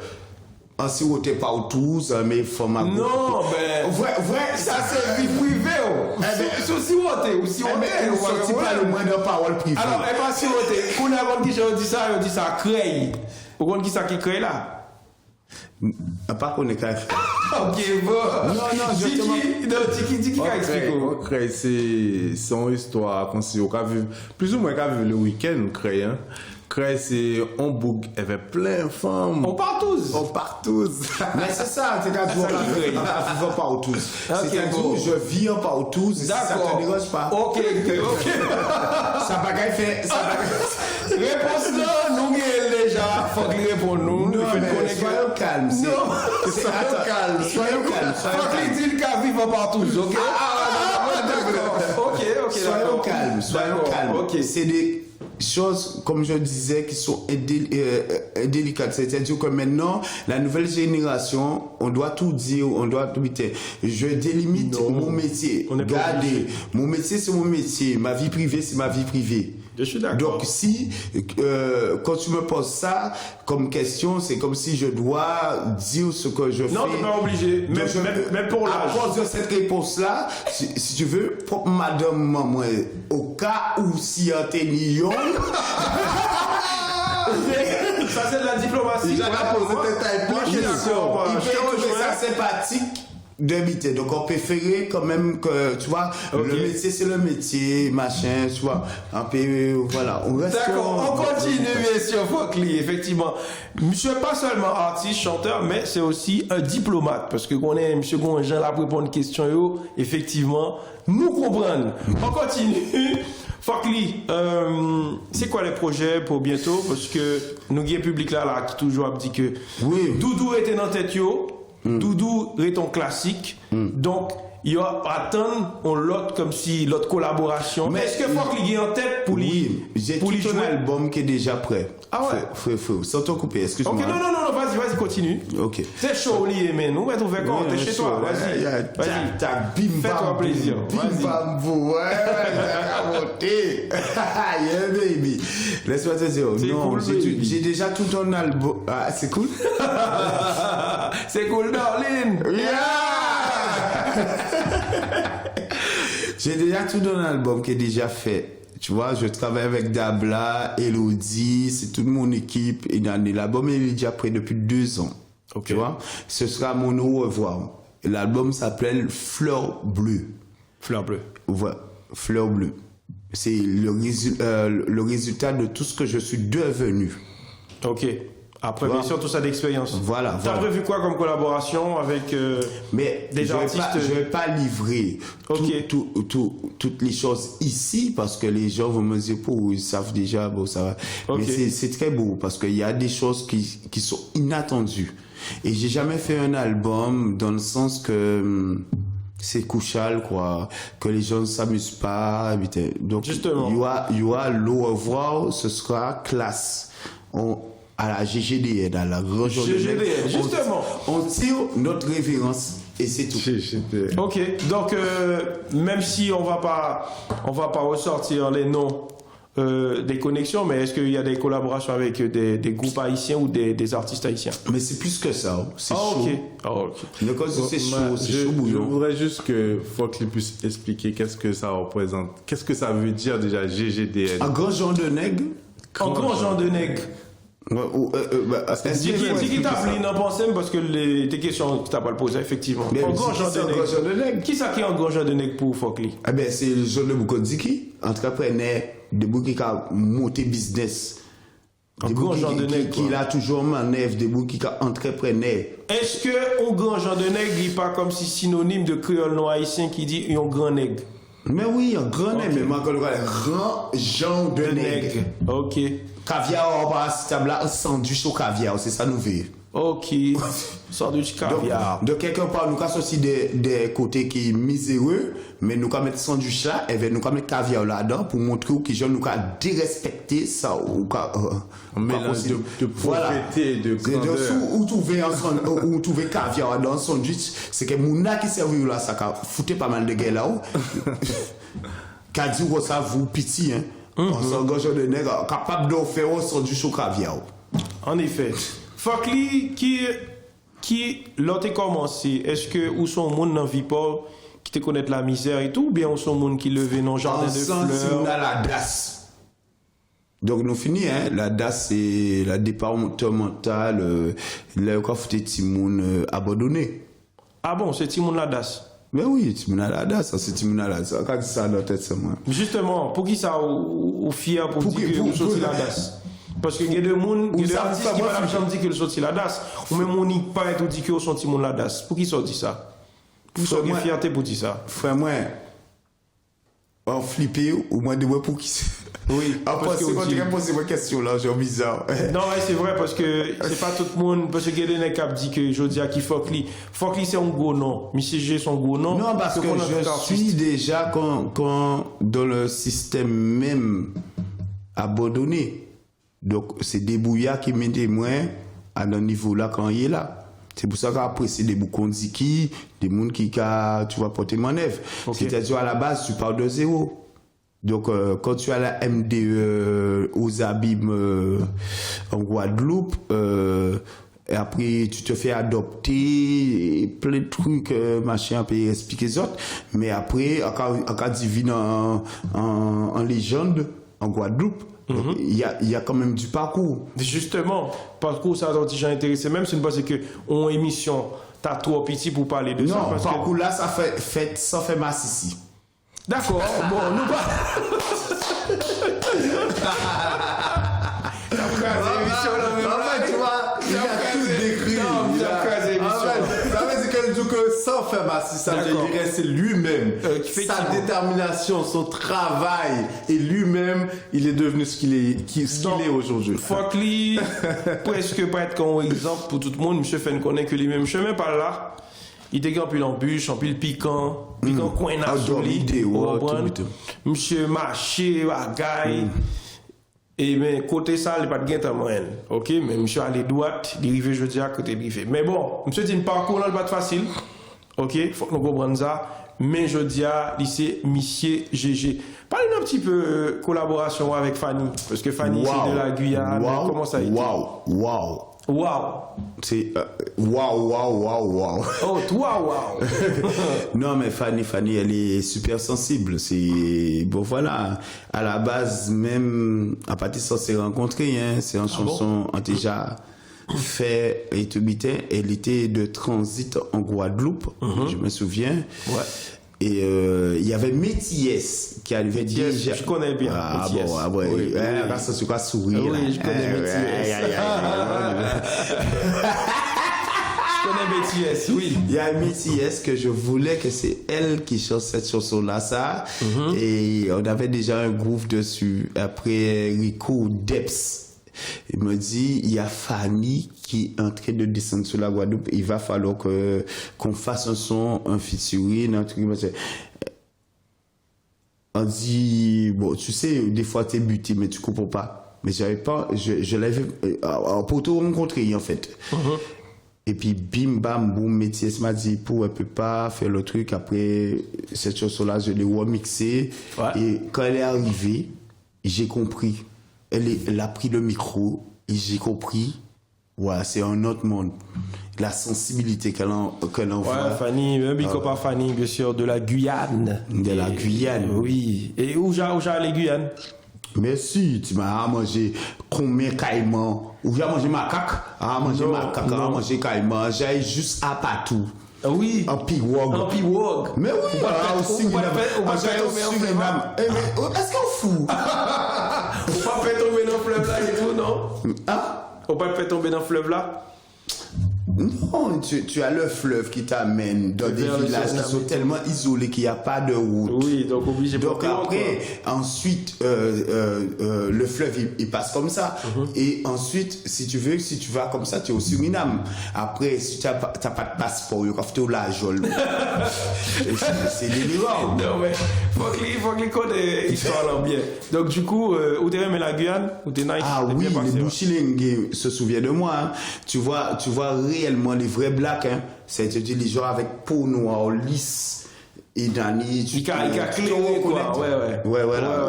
Si on t'es partout, mais il faut ma... Non, ben... Vrai, ça c'est vie privée. Si on t'est, ou si on t'est... On ne sortit pas le moins de parole privée. Alors, et pas si on t'est. Qu'on a dit ça, on dit ça, crée. Vous comprenez qui ça qui crée là? Pas qu'on est carré. Ok, bon. Non, justement. Tiki a expliqué. C'est son histoire, qu'on s'y a vu, plus ou moins qu'à vivre le week-end, Cré, hein. Cré, c'est on bouge avec plein de femmes. On part tous. Mais c'est ça, c'est quand tu vas partout. C'est-à-dire, je vis en partout, ça te dérange pas. Ok. Ça bagaille fait. Réponse là, nous déjà, faut qu'il réponde nous. Non, mais soyons calmes. Soyons calmes. Faut qu'il dise qu'à vivre partout, ok? D'accord. Ok. Soyons calmes. Ok. C'est des choses, comme je disais, qui sont délicates. C'est-à-dire que maintenant, la nouvelle génération, on doit tout dire, on doit tout dire. Je délimite mon métier. Regardez, mon métier, c'est mon métier. Ma vie privée, c'est ma vie privée. Je suis d'accord. Donc, si, quand tu me poses ça comme question, c'est comme si je dois dire ce que je fais. Non, tu n'es pas obligé. Même pour l'âge. À cause de cette réponse-là, si tu veux, pour madame, moi, au cas où si un ténion. Ça, c'est de la diplomatie. Il peut ça sympathique d'habiter. Donc, on préférait quand même que, tu vois, le métier, c'est le métier, machin, tu vois. Un peu, voilà. On reste. D'accord, on continue, monsieur Fokli, effectivement. Monsieur n'est pas seulement artiste, chanteur, mais c'est aussi un diplomate. Parce que qu'on est, monsieur Gonjean, là, pour répondre à une question, effectivement, nous comprenons. On continue. Fokli, c'est quoi les projets pour bientôt? Parce que nous, il y a un public là, qui toujours dit que Doudou était dans tête, Doudou est un classique. Donc, il y a attendre l'autre comme si l'autre collaboration. Mais est-ce que Fokli est en tête pour lui? J'ai tout un album qui est déjà prêt. Ah ouais? Sans te couper, excuse-moi. Ok, non, vas-y, continue. Ok. C'est chaud, mais nous, on va trouver quand t'es chez toi. Vas-y. Fais-toi plaisir. Bim bam bou. Ouais, yeah, baby. Laisse-moi te dire. Non, cool, j'ai déjà tout un album. Ah, c'est cool? C'est cool, darling. J'ai déjà tout un album qui est déjà fait. Tu vois, je travaille avec Dabla, Elodie, c'est toute mon équipe. Et l'album est déjà prêt depuis 2 ans. Okay. Tu vois, ce sera mon au revoir. L'album s'appelle Fleur Bleue. Fleur Bleue. Ouais, Fleur Bleue. C'est le résultat de tout ce que je suis devenu. Ok. Après, bien sûr, tout ça d'expérience. Voilà. T'as prévu quoi comme collaboration avec des artistes? Je ne vais pas livrer toutes les choses ici parce que les gens vont me dire, ils savent déjà, bon, ça va. Okay. Mais c'est très beau parce qu'il y a des choses qui sont inattendues. Et j'ai jamais fait un album dans le sens que c'est couchal, quoi, que les gens ne s'amusent pas. Donc, justement. il y aura l'au revoir, ce sera classe. à la GGDN, à la grande GGDN, justement. On tire notre révérence et c'est tout. Ok, donc même si on va pas ressortir les noms des connexions, mais est-ce qu'il y a des collaborations avec des groupes haïtiens ou des artistes haïtiens? Mais c'est plus que ça, hein. C'est chaud. Ok. Ah, ok. Le cause c'est chaud, c'est chaud Je bouillon. voudrais juste que Focli puisse expliquer qu'est-ce que ça représente. Qu'est-ce que ça veut dire déjà GGDN? Un grand genre de nègre. Un grand genre de nègre. Dis qui t'a pris dans pensée parce que tes questions que t'as pas le posé effectivement. Mais Un dis grand qui genre c'est un de grand genre de nègre. nègre? Qui ça qui est un grand genre de nègre pour Focli? Eh ben, c'est le genre de Boukodiki, entrepreneur, de bouc qui a monté business. Un Des grand bouc genre de nègre, qui quoi. a toujours manœuvre, des bouc qui a entrepreneur. Est-ce que un grand genre de nègre n'est pas comme si synonyme de créole non haïtien qui dit un grand nègre? Mais oui, un grand nègre, mais moi, quand on regarde, grand genre de nègre. Ok. Caviar, on va à cette table-là, sandwich au caviar, c'est ça nous veut. Ok. Sandwich caviar. De quelque part, nous avons aussi des côtés qui sont miséreux, mais nous avons mettre sandwich là, et nous avons mettre caviar là-dedans pour montrer que gens nous avons dérespecté ça. Un mélange de pauvreté et de grandeur. Où trouver caviar dans un sandwich, c'est que Mouna qui servait là, ça a foutu pas mal de gars là-haut. Qu'a dit que ça vous pitié, hein. On s'engage de nègre capable de faire un sandwich au caviar. En effet. Focli, qui l'autre commencé, est-ce que ou son monde dans Vipor qui te connaît la misère et tout, ou bien ou son monde qui levait dans jardin de Ensemble, si on fleurs? a la DAS. Donc nous finissons, hein. La DAS c'est la départementale, là où foutu Timoun abandonné. Ah bon, c'est Timoun Ladas. Mais oui, Timoun a la DAS, c'est Timoun a la DAS. Quand dit ça dans la tête, c'est moi. Justement, pour qui ça ou fier pour dire que vous sortez la DAS? Parce que il y a des artistes qui par exemple dit que le sorti la DAS, ou même on n'y pas tout dit que vous sont Timoun la DAS. Pour qui ça dit ça? Pour ça moi- fierté pour dire ça. Frère, moi, en flippé, ou moins de moi pour qui Oui, Ah, parce que c'est quand vous tu dites- réponds à question là, j'ai bizarre. Non, ouais, c'est vrai parce que c'est pas tout le monde. Parce que il y a des nègres qui dit que je dis à qui Focli. Focli c'est un gros nom. Monsieur G son gros nom. Non, parce que qu'on a je tout artiste. suis déjà quand dans le système même abandonné. Donc, c'est des bouillards qui m'aident moins à un niveau là quand il est là. C'est pour ça qu'après, c'est des boucondiki, des gens qui, tu vas porter manœuvre. Ok. C'est-à-dire, à la base, tu pars de zéro. Donc, quand tu as la MDE aux abîmes en Guadeloupe, et après, tu te fais adopter, et plein de trucs, machin, puis expliquer les autres. Mais après, quand tu vis en légende, en Guadeloupe, donc, il y a quand même du parcours. Justement, parcours ça a déjà intéressé. Même c'est parce que on émission, t'as trop petit pour parler de ça. Non, Parce parcours que... là, ça fait masse ici. D'accord. Bon, nous pas. Tu vois, il a tout décrit. Non, tu as crasé l'émission. Ça veut dire que du coup, sans faire masser, ça je D'accord. dirais c'est lui-même. Qui fait Sa qui, détermination, son travail. Et lui-même, il est devenu ce qu'il est aujourd'hui. Focli, presque pas être comme exemple pour tout le monde, monsieur fait connaître que lui-même chemin par là. Il était en pile embûche, en pile piquant coin Ah, nasolide, tout, tout. monsieur marché, bagaille. Et mais côté ça, il n'y a pas de gain à moyenne. OK, mais monsieur allé droite, il arrive jeudi à côté arrivé. Mais bon, monsieur dit un parcours là pas facile. OK, faut que nous comprenions ça. Mais jeudi à lycée monsieur GG. Parlez-nous un petit peu collaboration avec Fanny parce que Fanny c'est de la Guyane. Wow, Comment ça a été? Wow. C'est wow. Oh, toi, wow. Non, mais Fanny, elle est super sensible. C'est bon, voilà. À la base, même à partir de ça, s'est rencontré. Hein, c'est une chanson on déjà fait et tout bitin. Elle était de transit en Guadeloupe, je me souviens. Ouais. Et il y avait Métis qui arrivait Métis, déjà. je connais bien. Ah Métis. bon, ah ouais. Oui, oui. Ah, ça c'est quoi sourire Oui, là. je connais Métis. Je connais Métis, oui. Il y a Métis que je voulais que c'est elle qui chante cette chanson-là, ça. Et on avait déjà un groupe dessus. Après Rico Deps. Il me dit, il y a Fanny qui est en train de descendre sur la Guadeloupe. Il va falloir qu'on fasse un son, un featuring, un truc. On dit, bon, tu sais, des fois t'es buté, mais tu comprends pas. mais j'avais pas, je l'avais pour te rencontrer en fait. Et puis bim bam boum, Métis m'a dit pour elle peut pas faire le truc. Après cette chanson là je l'ai remixée. Et quand elle est arrivée, j'ai compris. Elle a pris le micro et j'ai compris. Ouais, c'est un autre monde. La sensibilité qu'elle envoie. Ouais, Fanny, big up à Fanny, bien sûr, de la Guyane. De la Guyane. Oui. Et où j'ai les Guyanes? Merci, tu m'as mangé combien caïman? Ou j'ai mangé macaque? Mangé macaque, mangé caïman. J'ai juste à patou. Oui. En pirogue. En pirogue. Mais oui, aussi. Est-ce qu'on fout? On pas fait tomber dans le fleuve là et tout, non? On pas fait tomber dans le fleuve là? Non, tu as le fleuve qui t'amène dans des villages qui sont tellement isolés qu'il n'y a pas de route. Oui, donc obligé. Donc après, ensuite, le fleuve il passe comme ça. Et ensuite, si tu vas comme ça, tu es au Suriname. Après, si tu n'as pas de passeport, il faut la jole. C'est délirant. Non mais faut que les codes ils soient bien. Donc du coup, où t'es même la Guyane, où t'es nice. Ah oui, les Bouchilingues se souviennent de moi. Hein. Tu vois réellement les vrais blacks, hein. C'est-à-dire les gens avec peau noire, lisse. Et Dani, il a clé, quoi. Ouais,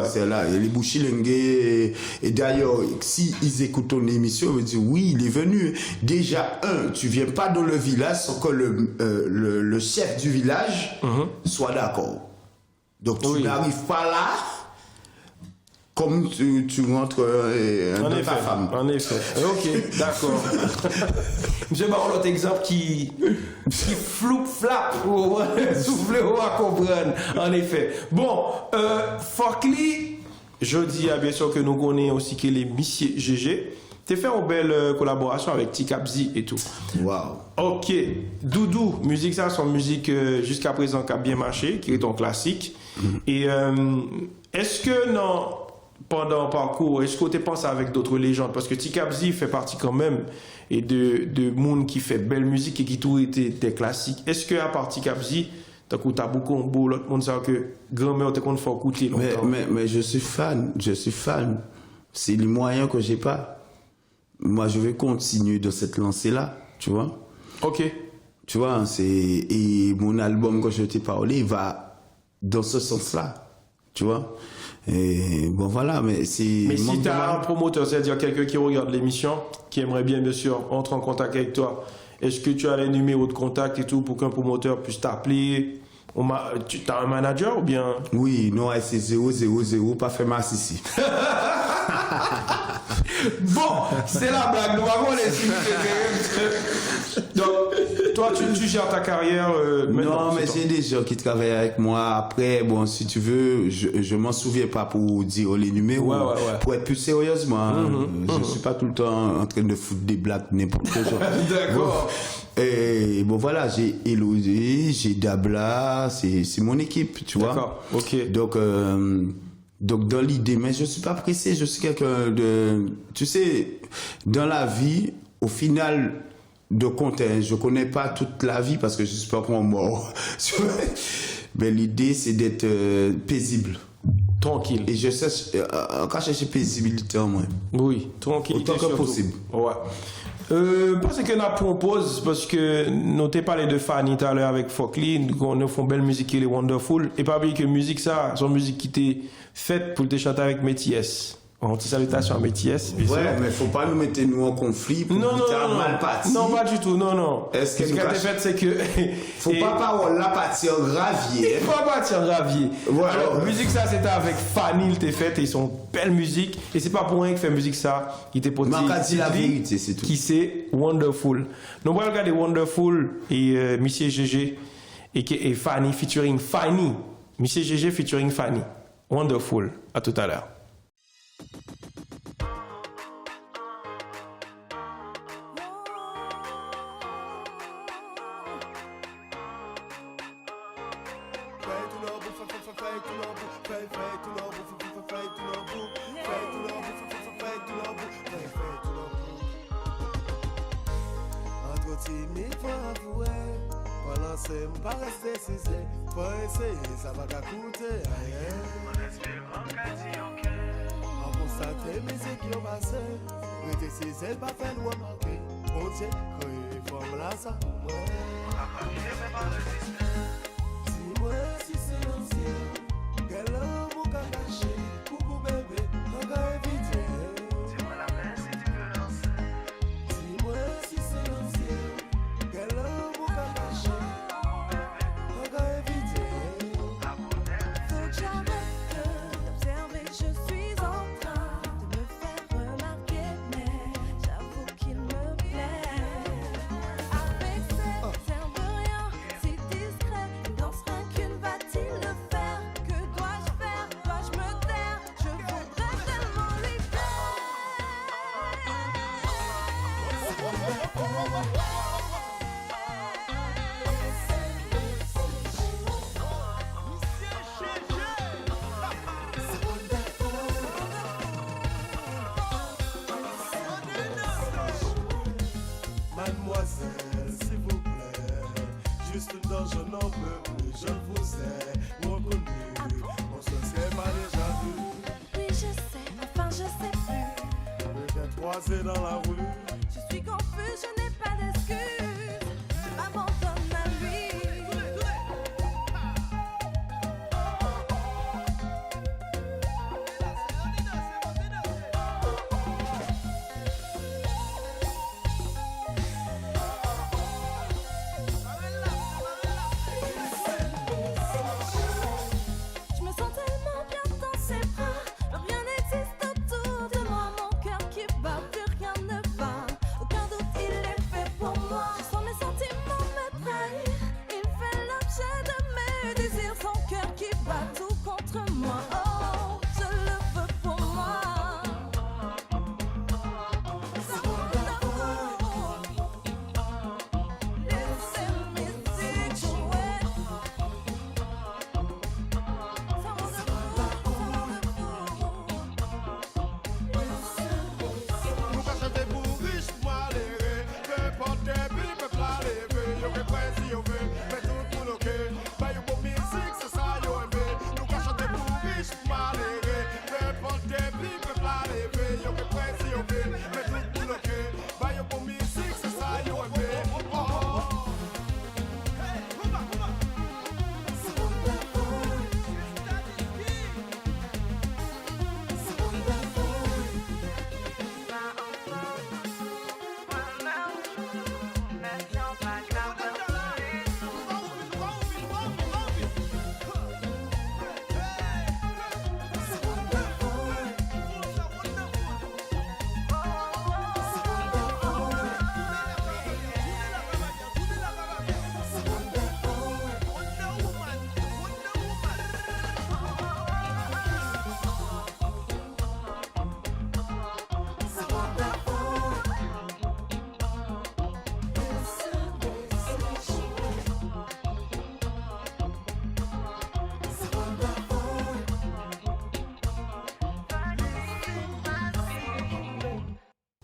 c'est là. Et les Bouchilingues, et d'ailleurs, si ils écoutent ton émission, ils vont dire, oui, il est venu. Déjà, tu viens pas dans le village sans que le chef du village soit d'accord. Donc, tu n'arrives pas là, comme tu rentres dans ta femme. En effet. Ok, d'accord. J'ai pas l'autre exemple qui floupe flap pour souffler ou à comprendre. En effet. Bon, Fokli, je dis bien sûr que nous connaissons aussi que les Monsieur GG. T'as fait une belle collaboration avec Tikabzi et tout. Wow. Ok. Doudou, musique ça, son musique jusqu'à présent qui a bien marché, qui est ton classique. Et est-ce que pendant le parcours, est-ce que tu penses avec d'autres légendes? Parce que Tikabzi fait partie quand même et de monde qui fait belle musique et qui tout était des classiques. Est-ce que à part Tikabzi, t'as beaucoup beau l'autre monde sait que grand-mère te qu'on fait écouter longtemps? Mais je suis fan. C'est les moyens que j'ai pas. Moi, je vais continuer dans cette lancée-là, tu vois. Ok. Tu vois, et mon album, quand je t'ai parlé, il va dans ce sens-là, tu vois. Et bon, voilà, mais c'est... Mais si tu as un promoteur, c'est-à-dire quelqu'un qui regarde l'émission, qui aimerait bien sûr, entrer en contact avec toi, est-ce que tu as les numéros de contact et tout pour qu'un promoteur puisse t'appeler? Tu as un manager ou bien? Oui, non, c'est 000, pas fait masse ici. Bon, c'est la blague, nous allons laisser. Donc, toi, tu gères ta carrière maintenant? Non, mais j'ai des gens qui travaillent avec moi. Après, bon, si tu veux, je m'en souviens pas pour dire les numéros. Ouais. Pour être plus sérieusement, je suis pas tout le temps en train de foutre des blagues n'importe quel genre. D'accord. Et bon, voilà, j'ai Elodie, j'ai Dabla, c'est mon équipe, tu vois. D'accord, ok. Donc dans l'idée, mais je suis pas pressé, je suis quelqu'un de... Tu sais, dans la vie, au final de compte, je connais pas toute la vie parce que je suis pas encore mort. Mais l'idée, c'est d'être paisible. Tranquille. Et je cherche, quand je cherche paisibilité en moi. Oui, tranquillité. Autant que surtout. possible. Ouais. Parce que nous propose, parce que nous t'ai parlé de Fanny tout à l'heure avec Fokli, nous font belle musique qui est Wonderful. Et pas oublier que musique ça, son musique qui était faite pour te chanter avec Métis. Une petite salutation à Métis. Ouais, mais faut pas nous mettre en conflit pour non, mal parti. Non, pas du tout, non. Est-ce que ce qui a été fait, c'est que... Faut pas parole là partir gravier. Il faut pas partir gravier. Ouais, alors, musique ça, c'était avec Fanny, il t'est fait, et son belle musique. Et c'est pas pour rien qu'il fait musique ça. Il était pour dire la vérité, c'est tout. Qui c'est Wonderful. Nous allons regarder Wonderful et Monsieur GG et Fanny featuring Fanny. Monsieur GG featuring Fanny. Wonderful. À tout à l'heure. C'est musique qui passe. Rete si c'est pas fait loin manquer. On Dieu, créé forme là ça. Dis-moi si c'est l'ancien. Quel amour qu'a caché. Coucou bébé, on va éviter. Dis-moi la main si tu veux danser. Dis-moi si c'est l'ancien. Quel amour qu'a caché. On va éviter. Faut que j'arrête d'observer, je suis en train de me faire remarquer, mais j'avoue qu'il me plaît. Avec cet air de rien, si discret, il danse rien qu'une va-t-il le faire? Que dois-je faire? Dois-je me taire? Je voudrais tellement lui Mademoiselle, s'il vous plaît, juste dans je n'en peux plus, je vous ai reconnu, on se serait pas déjà vu, Oui, je sais, enfin je sais plus. peut-être croisé dans la rue, Je suis confuse, je n'ai pas d'excuses. Je m'abandonne à lui. Je me sens tellement bien dans ses bras. Rien n'existe autour de moi. Mon cœur qui bat, plus rien ne va. Aucun doute, il est fait pour moi. Je sens mes sentiments me trahir. Il fait l'objet de mes désirs. Son cœur qui bat tout contre moi. Oh, je le veux pour moi. Ça vaut l'amour. Laissez musique jouer. Ça vaut Nous qu'à chanter pour riche, malheureux. Peu importe pays, peuple à lever. Yo que prêt si yo veut, mais tout pour le quai. Bah yo pour musique, c'est ça yo aimé. Nous qu'à chanter pour riche, malheureux. Peu importe pays, peuple à lever. Yo que prêt si yo veut, mais tout pour le quai. Bah yo pour musique, c'est ça yo aimé. Oh oh. Hey, come on, come on.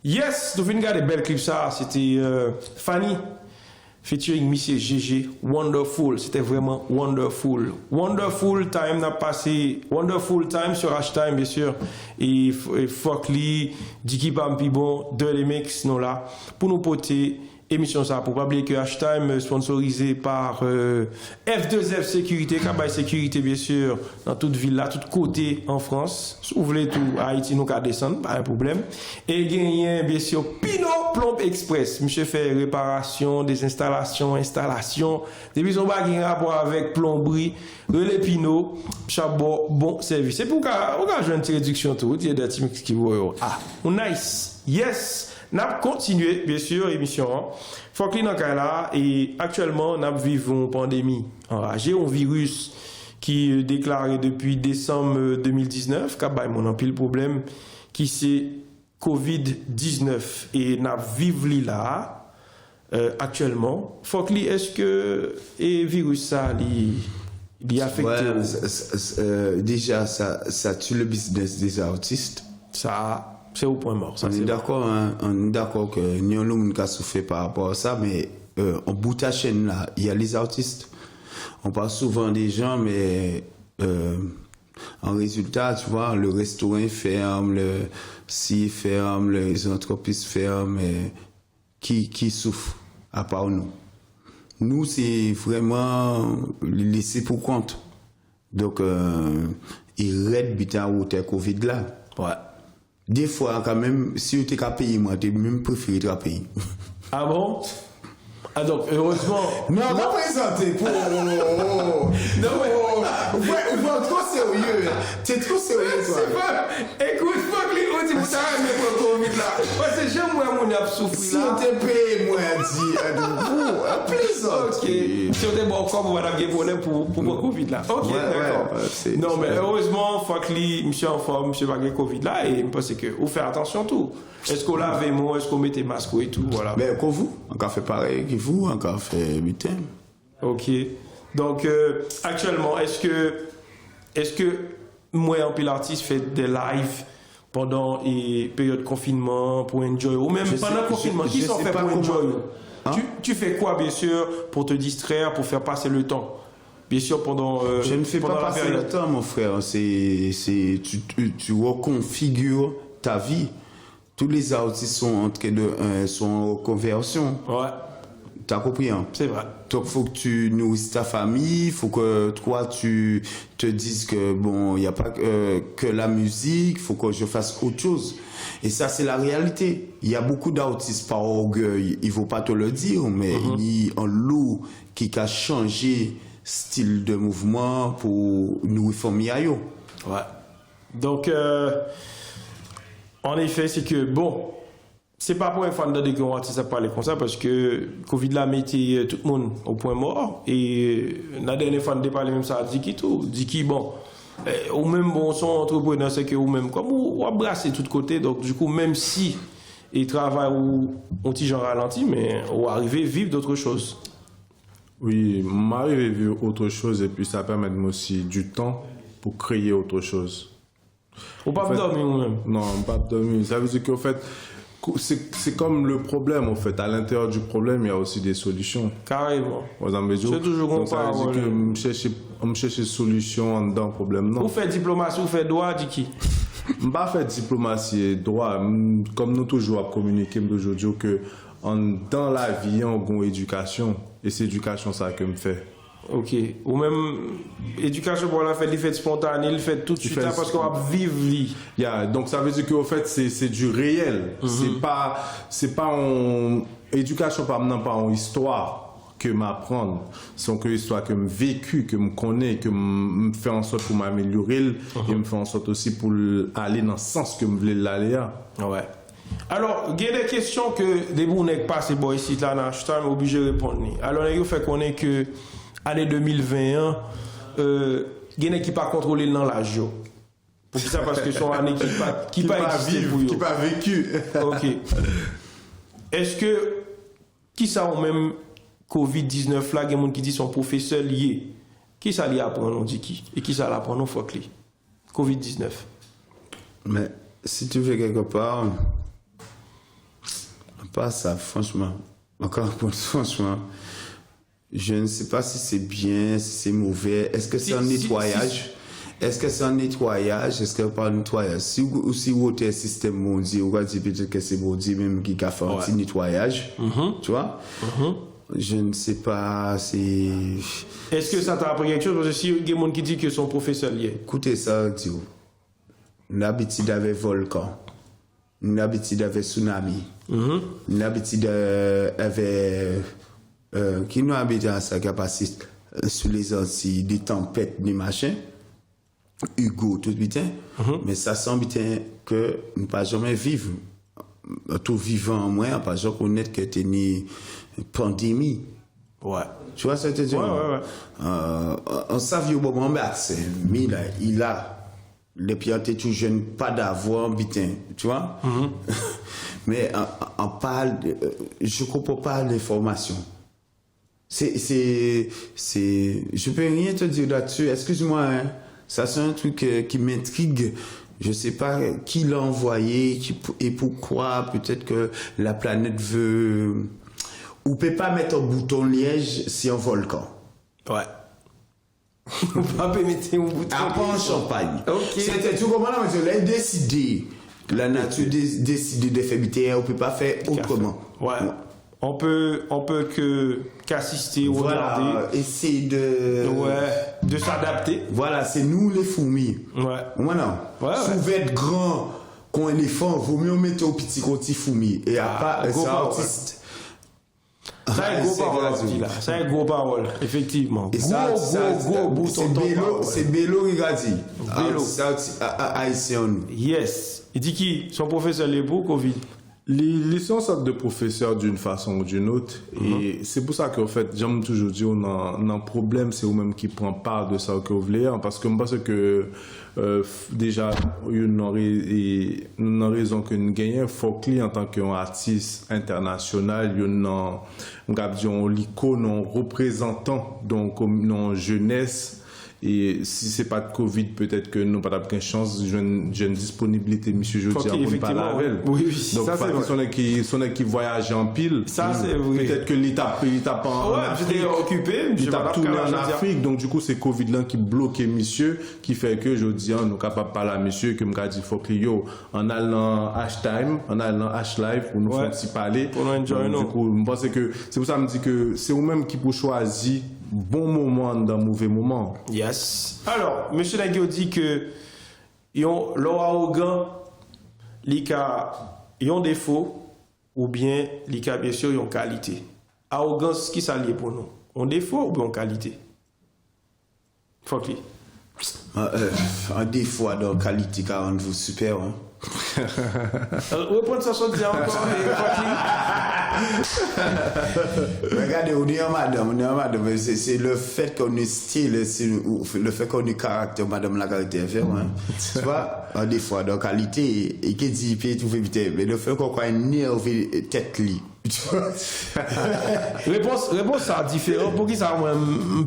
Yes, nous venons de regarder bel clip ça, c'était Fanny featuring Monsieur GG, Wonderful, c'était vraiment wonderful. Wonderful time n'a passé, wonderful time sur Hashtime bien sûr, et Fokli, Diki Pampibon, de les mix nous là, pour nous porter émission ça, pour pas oublier que Hashtime sponsorisé par F2F Sécurité, Kabay Sécurité bien sûr, dans toute ville là, tout côté en France. Si vous voulez tout, Haïti nous qu'à descendre, pas un problème. Et gagné bien sûr Pino Plomb Express. Monsieur fait réparation, des installations. Depuis son bas qui a rapport avec plomberie, relais Pino, chabot, bon service. C'est pourquoi on a joué une petite réduction tout, il y a des teams qui voient. Ah, nice. Yes. N'a continué bien sûr l'émission. Faut que dans là et actuellement nous vivons une pandémie enragée, un virus qui est déclaré depuis décembre 2019 qui a mon pile problème qui c'est Covid-19 et nous vivons là actuellement. Faut que est-ce que le virus ça il affecte déjà ça tue le business des artistes. Ça c'est au point mort. Ça, on est d'accord, hein, on est d'accord que nous avons souffert par rapport à ça, mais en bout de la chaîne là, il y a les artistes. On parle souvent des gens, mais En résultat, tu vois, le restaurant ferme, le si ferme, les entreprises ferment, et qui souffre à part nous? Nous, c'est vraiment laissé pour compte. Donc, il reste bien au Covid là. Ouais. Des fois, quand même, si tu es payé, moi, tu même préféré te payer. Ah bon? Ah donc, heureusement... Non, on va présenter pour... Non, mais... trop sérieux. T'es trop sérieux, toi. C'est pas... Écoute, fuck les autres, vous savez, mais pour le Covid là. Parce que j'aime moi, mon a souffert Si là. on te paye, moi, dis, un plaisir. Ok. Si on était bon encore, on va avoir des problèmes pour le Covid là. Ok, Ouais, d'accord. ouais, Non, mais heureusement, fuck les, monsieur en forme, monsieur pas de Covid là, et je pense que vous faites attention tout. Est-ce qu'on lave les mains, est-ce qu'on met des masques et tout, voilà. Mais comme vous, on a fait pareil que vous, on a fait 8 ans. Ok. Donc, actuellement, est-ce que moi, en pile artiste, fait des lives pendant les périodes de confinement pour enjoy, ou même pendant le confinement, qui s'en fait pour enjoy? Hein? Tu fais quoi, bien sûr, pour te distraire, pour faire passer le temps? Bien sûr, pendant Je ne fais pas pendant la passer période. le temps, mon frère. Tu reconfigures ta vie. Tous les artistes sont en train de sont en conversion. Ouais, T'as compris, hein? c'est vrai. Donc, faut que tu nourrisses ta famille, faut que toi, tu te dises que, bon, il n'y a pas que la musique, faut que je fasse autre chose. Et ça, c'est la réalité. Il y a beaucoup d'artistes par orgueil, il ne faut pas te le dire, mais il y a un lot qui a changé style de mouvement pour nous famille. Ouais. Donc, en effet, c'est que, bon, c'est pas pour un fan de qu'on artiste à parler comme ça, parce que Covid là mettait tout le monde au point mort. Et la dernière fois, on a parlé même ça à Diki tout. Diki, bon, ou même, bon, son entrepreneur, c'est que ou même, comme ou embrasser de tous côtés. Donc, du coup, même si il travaille ou on petit genre ralenti, mais ou arriver à vivre d'autres choses. Oui, m'arrive à vivre autre chose et puis ça permet de moi aussi du temps pour créer autre chose. Ou pas En fait, dormir ou même. Non, pas dormir. Ça veut dire qu'en fait, c'est comme le problème, en fait. À l'intérieur du problème, il y a aussi des solutions. Carrément. C'est toujours donc ça veut dire comparable. que on cherche solution en dedans problème, non. Ou fait diplomatie, ou fait droit, Diki. Je ne pas faire diplomatie et droit. Comme nous toujours à communiquer, je toujours dire que dans la vie, on a une éducation. Et c'est l'éducation ça que me fait. Ok. Ou même, éducation pour la fait, il fait spontané, il fait tout de suite fait là, parce qu'on va vivre vie. Donc ça veut dire qu'en fait c'est du réel. C'est pas en éducation pas en histoire que m'apprendre. C'est une histoire que me vécu, que me connais, que me fait en sorte pour m'améliorer et me fait en sorte aussi pour aller dans le sens que me voulais l'aller. Ouais. Alors, il y a des questions que des bons n'est pas ces boys ici là dans je suis obligé de répondre. Alors, il fait qu'on est que année 2021 il y a qui pas contrôler dans l'âge. Pour ça parce que son année qui pas existé pour qui pas vécu. OK. Est-ce que qui ça ou même Covid-19 là, il y a des gens qui disent son professeur lié. Qui ça lié apprendre on dit qui et qui ça l'apprendre faut que Covid-19. Mais si tu veux quelque part, pas ça, franchement. Encore une fois, franchement, je ne sais pas si c'est bien, si c'est mauvais. Est-ce que c'est un nettoyage? Est-ce que c'est un nettoyage? Est-ce que pas un nettoyage? Si vous avez un système mondial, vous allez dire peut-être que c'est mondial même qui a fait un petit nettoyage. Tu vois? Je ne sais pas, c'est... Est-ce que ça t'a appris quelque chose? Parce que si il y a des gens qui disent que son professeur lié. Écoutez ça, Dio. Une habitude avec volcan. Une habitude avec tsunami. Une habitude avec... qui nous habite à sa capacité sur les Antilles, des tempêtes, des machins. Hugo, tout bien. Mais ça semble bien que nous ne pas jamais vivre. Tout vivant en moins, pas jamais connaître que c'est une pandémie. Ouais. Tu vois ce que je veux dire? Ouais. On savait au moment où mais il a... Les piantés tout jeune, pas d'avoir, bitin, tu vois? Mais on parle, je comprends pas l'information. Je peux rien te dire là-dessus. Excuse-moi, hein. Ça c'est un truc qui m'intrigue. Je sais pas qui l'a envoyé et pourquoi. Peut-être que la planète veut... Ou peut pas mettre un bouton liège si un volcan. Ouais. On va pas mettre un bouton. Après en Champagne. Ok. C'était tout comment là, monsieur. Là, il décidé. La nature décide de faire BTR, on peut pas faire autrement. Ouais. On peut qu'assister ou Voilà, regarder. essayer de. Ouais. De s'adapter. Voilà, c'est nous les fourmis. Ouais. Voilà. Ouais, Si ouais. vous êtes grand, qu'on éléphant, vaut mieux mettre au petit côté fourmi. Et à part, gros c'est parole. artiste. Ça a un gros c'est parole, grave. dit là. Ça a un gros parole, effectivement. Et ça, Gros bout c'est Bélo, c'est Bélo qui a dit. Bélo. C'est haïtien. Yes. Il dit qui? Son professeur Lebou, Covid. Ils sont sortes de professeurs d'une façon ou d'une autre. Et c'est pour ça qu'en fait, j'aime toujours dire, on a un problème, c'est vous-même qui prend part de ça que vous voulez. Parce que je pense que déjà, il y a une raison que nous gagnons. Folklore en tant qu'artiste international, il y a un l'icône, un représentant, donc, une jeunesse. Et si c'est pas de Covid, peut-être que nous n'avons pas de chance. J'ai une disponibilité, monsieur Jody, pour ne pas la Oui, oui, donc, ça c'est vrai. son qui voyage en pile. Ça, c'est vrai. Peut-être que l'État pas en Ouais, Afrique. j'étais occupé. Il t'a tourné en Afrique, donc du coup c'est Covid là qui bloque monsieur, qui fait que je dis nous capable de parler à monsieur que me dit faut que yo en allant H-Time, en allant H-Live pour nous Ouais. faire si parler. Pour nous enjoy, Donc, non. du coup, je pense que c'est pour ça que je me dis que c'est vous-même qui pour choisir bon moment dans mauvais moment. Yes. Alors, M. Nagio dit que leur arrogant, ils ont défaut, ou bien bien sûr, ils ont qualité. Arrogance, qui ça lié pour nous? On défaut ou bien on qualité? Fuck lui. Un défaut dans qualité 40 vous super. Hein. Reprendre ça sur dire encore. Regardez, on est en madame, c'est le fait qu'on est style, c'est le fait qu'on est caractère, madame la caractère ferme. Hein. Tu vois, des fois, dans qualité, et qui dit, puis tout fait vite, mais le fait qu'on a une nerve tête li. Tu vois? Réponse ça différent. Pour qui ça a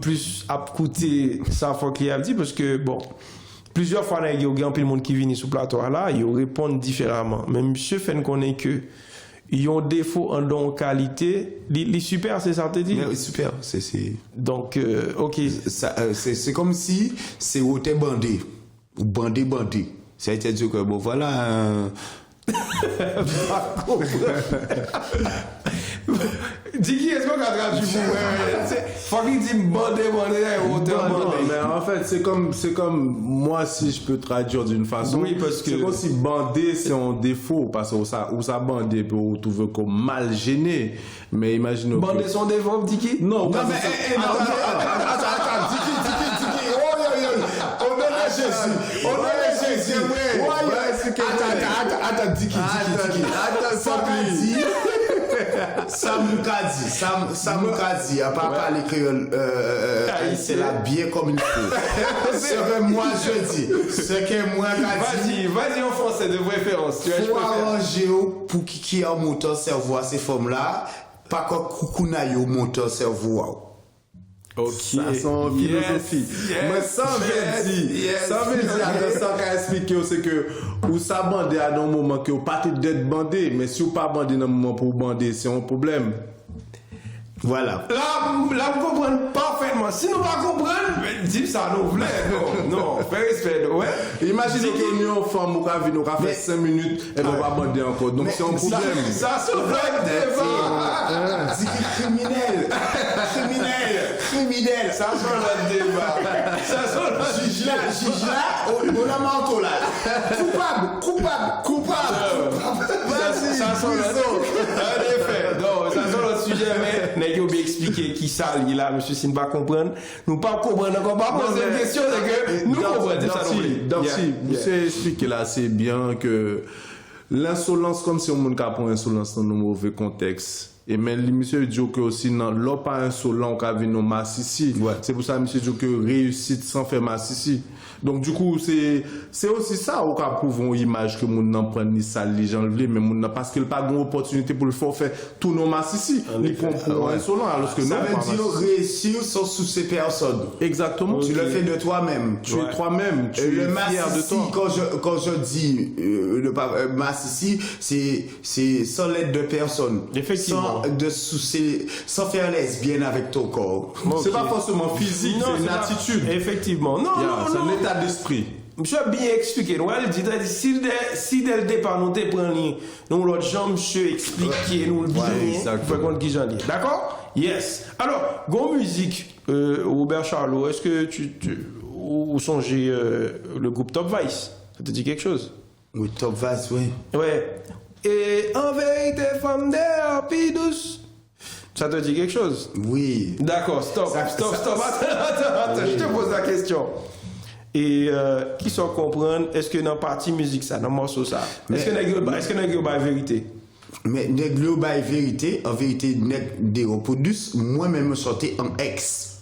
plus à coûter ça, faut qu'il a dit, parce que bon. Plusieurs fois, il y a un peu de monde qui vient sur le plateau là, ils répondent différemment. Mais monsieur fait connaître que ils ont défaut en don qualité, les super, c'est ça te dit? Oui, super, c'est. Donc, ok. C'est comme si c'est où t'es bandé, ou bandé. Ça a été dit que bon, voilà. Dis qui est-ce qu'on a traduit pour faut qu'il dit bandé, Mais en fait, c'est comme moi, si je peux traduire d'une façon. Oui, parce que. C'est comme si bandé, c'est un défaut, parce que ça bandé peut trouver comme mal gêné. Mais imaginez. Bandé son défaut, dit qui? Non, Non, mais. Attends, Diki. Oh, on a Jésus. Attends, Diki. Samukadi, à pas parler créole, c'est la bien comme il faut. C'est que moi je dis, c'est que moi Vas-y en français de préférence. Tu faut arranger pour qui a monté cerveau à ces formes-là, pas que koukouna yo monté cerveau. Ok. Ça, son philosophie. Mais ça veut dire, ça qu'a expliqué, c'est que, ou ça bandé à un moment que vous partez d'être bandé, mais si vous pas bandé dans un moment pour bander, c'est un problème. Voilà. Là, vous comprenez parfaitement. Si nous ne comprenons pas, dis ça, nous voulons. Non, fais respect. Ouais. Imaginez qu'on est une femme, nous avons fait 5 minutes, et on va bander encore. Donc c'est un problème. Ça se fait débat. Criminel. Ça se fait débat. Ça se fait Juge là, on a manteau là. Coupable. Vas-y. Ça se fait. En effet. Non, ça se fait le sujet, mais n'a bien expliqué qui ça, il là, monsieur, si nous ne pas comprendre. Nous pas comprendre encore. Pas poser une question, c'est que nous comprenons ça. Monsieur explique là assez bien que l'insolence, comme si on ne peut pas insolence dans nos mauvais contextes. Et même monsieur dit que aussi dans l'eau pas insolent qu'a vu nos massissi. C'est pour ça monsieur dit que réussite sans faire massissi. Donc du coup c'est aussi ça au cas prouve une image que moun n'en prend ni ça les gens veulent mais moun parce qu'il pas une opportunité pour le faire tout nos massissi. Il prend pour insolent alors que ça veut dire réussir sans sous ces personnes. Exactement. Tu le fais de toi-même. Tu es toi-même. Tu es fier de toi. Quand je dis massissi, c'est sans l'aide de personne. Effectivement. sans faire lesbienne avec ton corps. C'est pas forcément physique, Non, c'est une pas- attitude. Effectivement. Non, C'est non, un non. état d'esprit. Monsieur a bien expliqué. Nous, elle dit, si dès le départ, nous te prenons, nous, l'autre gens, monsieur, expliquer, nous, le bien, exactement. pour qu'on qui j'en dis. D'accord? Yes. Alors, gon musique, Robert Charlot, est-ce que ou songez le groupe Top Vice? Ça te dit quelque chose? Oui, Top Vice, oui. Ouais. Et en vérité, femme d'air, puis douce. Ça te dit quelque chose? Oui. D'accord, stop. Attends, je te pose la question. Et qui sont comprendre, est-ce que dans la partie musique, ça, dans le morceau, ça, est-ce que n'est-ce pas la vérité? Mais nèg le bail vérité, en vérité, nèg des repodus, moi-même me sortais en ex.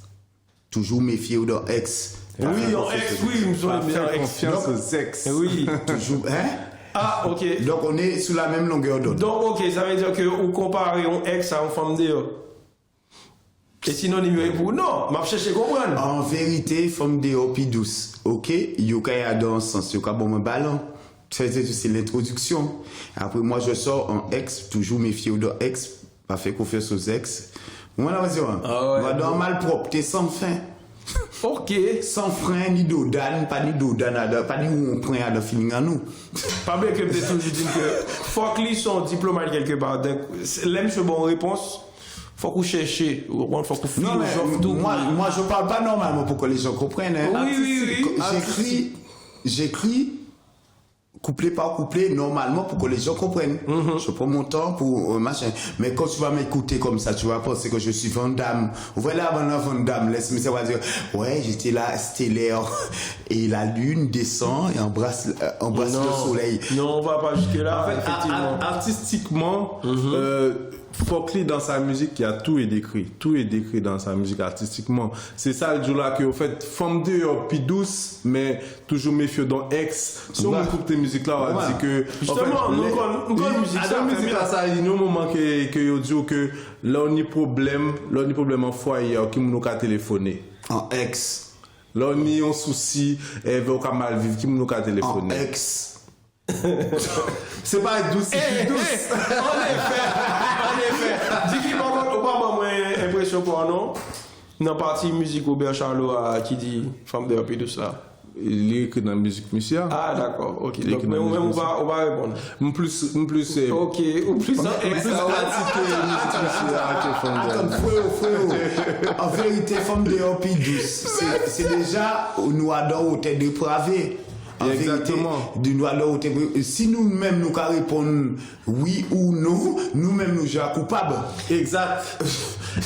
Toujours méfier ou dans ex. Oui, en ex, oui, nous sommes bien en ex. Confiance aux ex. Oui. Toujours, hein? Ah, ok. Donc on est sous la même longueur d'onde. Donc, ok, ça veut dire que vous comparez un ex à une femme dehors. Et sinon, il y a pour. Non, m'a cherché à comprendre. En vérité, femme de opi douce, ok? Yo kaya dans le sens, yo ka bon me ballon. C'est l'introduction. Après, moi, je sors en ex, toujours méfier de ex, pas fait confiance aux ex. Moi, la raison. Moi, dans malpropre, t'es sans fin. Ok. Sans frein, ni d'odan, pas ni d'odan, pas ni où on prend à la feeling à nous. Pas bien que peut-être toujours dire que faut qu'ils sont diplomate quelque part. Donc, l'aime ce bon réponse. Faut qu'on cherche, faut qu'on Non, mais philosophe tout. moi, je parle pas normalement pour que les gens comprennent. Hein. Oui. J'écris couplet par couplet normalement pour que les gens comprennent. Je prends mon temps pour machin. Mais quand tu vas m'écouter comme ça, tu vas penser que je suis Van Damme. Voilà, maintenant Van Damme, laisse-moi ça va dire, ouais, j'étais là, stellaire. Et la lune descend et embrasse le soleil. Non, on va pas jusque là. En fait, effectivement. artistiquement, Folkley dans sa musique, il y a tout est décrit. Tout est décrit dans sa musique artistiquement. C'est ça le jour là que, au fait, femme de puis douce, mais toujours méfieux dans ex. Si on écoute tes musiques là, on dit que. Justement, nous connaissons musique. La musique là, ça, il y a un moment que yo dit que là, on a problème en foyer, qui nous a téléphoné. En ex. Là, on a un souci, et veut qu'on mal vivre, qui nous a En téléphoné. ex. C'est pas douce, c'est douce. En effet. Dis qui par contre, pas moi impression pour non. Dans partie musique Robert Charlot qui dit femme de puis tout ça. Il est écrit dans la musique monsieur. Ah d'accord, ok. Il est Donc écrit mais dans la on musique. va répondre. Plus Ok, ou plus en ex. Attends, frérot. En vérité, femme de Hopi douce, c'est déjà nous adorons t'es dépravé. En Exactement. vérité, du noir là où t'es si nous-mêmes nous qu'à répondre oui ou non, nous-mêmes nous sommes coupables. Exact.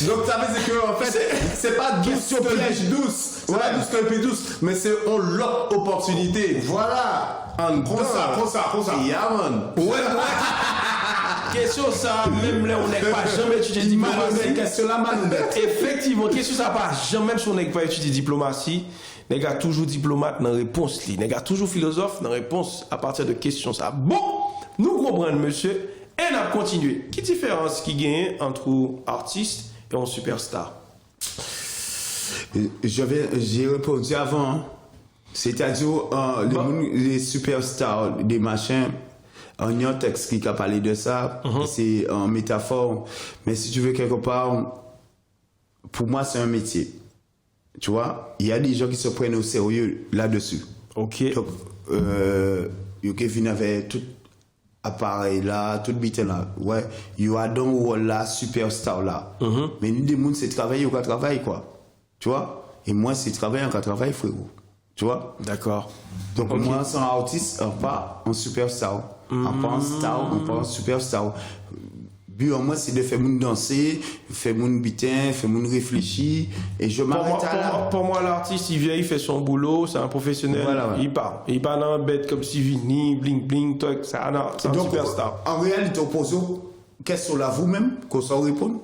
Donc ça veut dire que en fait, c'est pas douce que piège douce. C'est pas douce que douce, mais c'est on l'autre opportunité. Voilà. Comme ça. Yeah, man. Ouais. Question ça, même là on n'est pas jamais étudié diplomatie. Question la malhonnête. Effectivement, question ça pas jamais même si on n'est pas étudié diplomatie. Les gars toujours diplomate dans réponse li. Les gars toujours philosophe dans réponse à partir de questions ça. Bon, nous comprenons monsieur et on a continué. Quelle différence qui gagne entre artiste et un superstar? J'ai répondu avant. Hein. C'est-à-dire les superstars, des machins. Il y a un texte qui a parlé de ça. C'est en métaphore. Mais si tu veux quelque part, pour moi c'est un métier. Tu vois, il y a des gens qui se prennent au sérieux là-dessus. Ok. Donc, Kevin avait tout appareil là, tout bite là. Ouais, il y a dans le rôle là, superstar là. Mais nous, des gens, c'est travailler ou pas travailler quoi. Tu vois? Et moi, c'est travailler ou pas travailler, frérot. Tu vois? D'accord. Donc, moi, sans artiste, on pas en superstar. On pas en star, on pas en superstar. But en moi, c'est de faire moun danser, faire moun bitin, faire moun réfléchir, et je m'arrête à là. Pour moi, l'artiste, il vient, il fait son boulot, c'est un professionnel, Voilà, ouais. il parle. Il parle en bête comme Sivini, bling bling, toc, c'est un Donc, superstar. en réalité, on pose question là vous-même, qu'on s'en répond.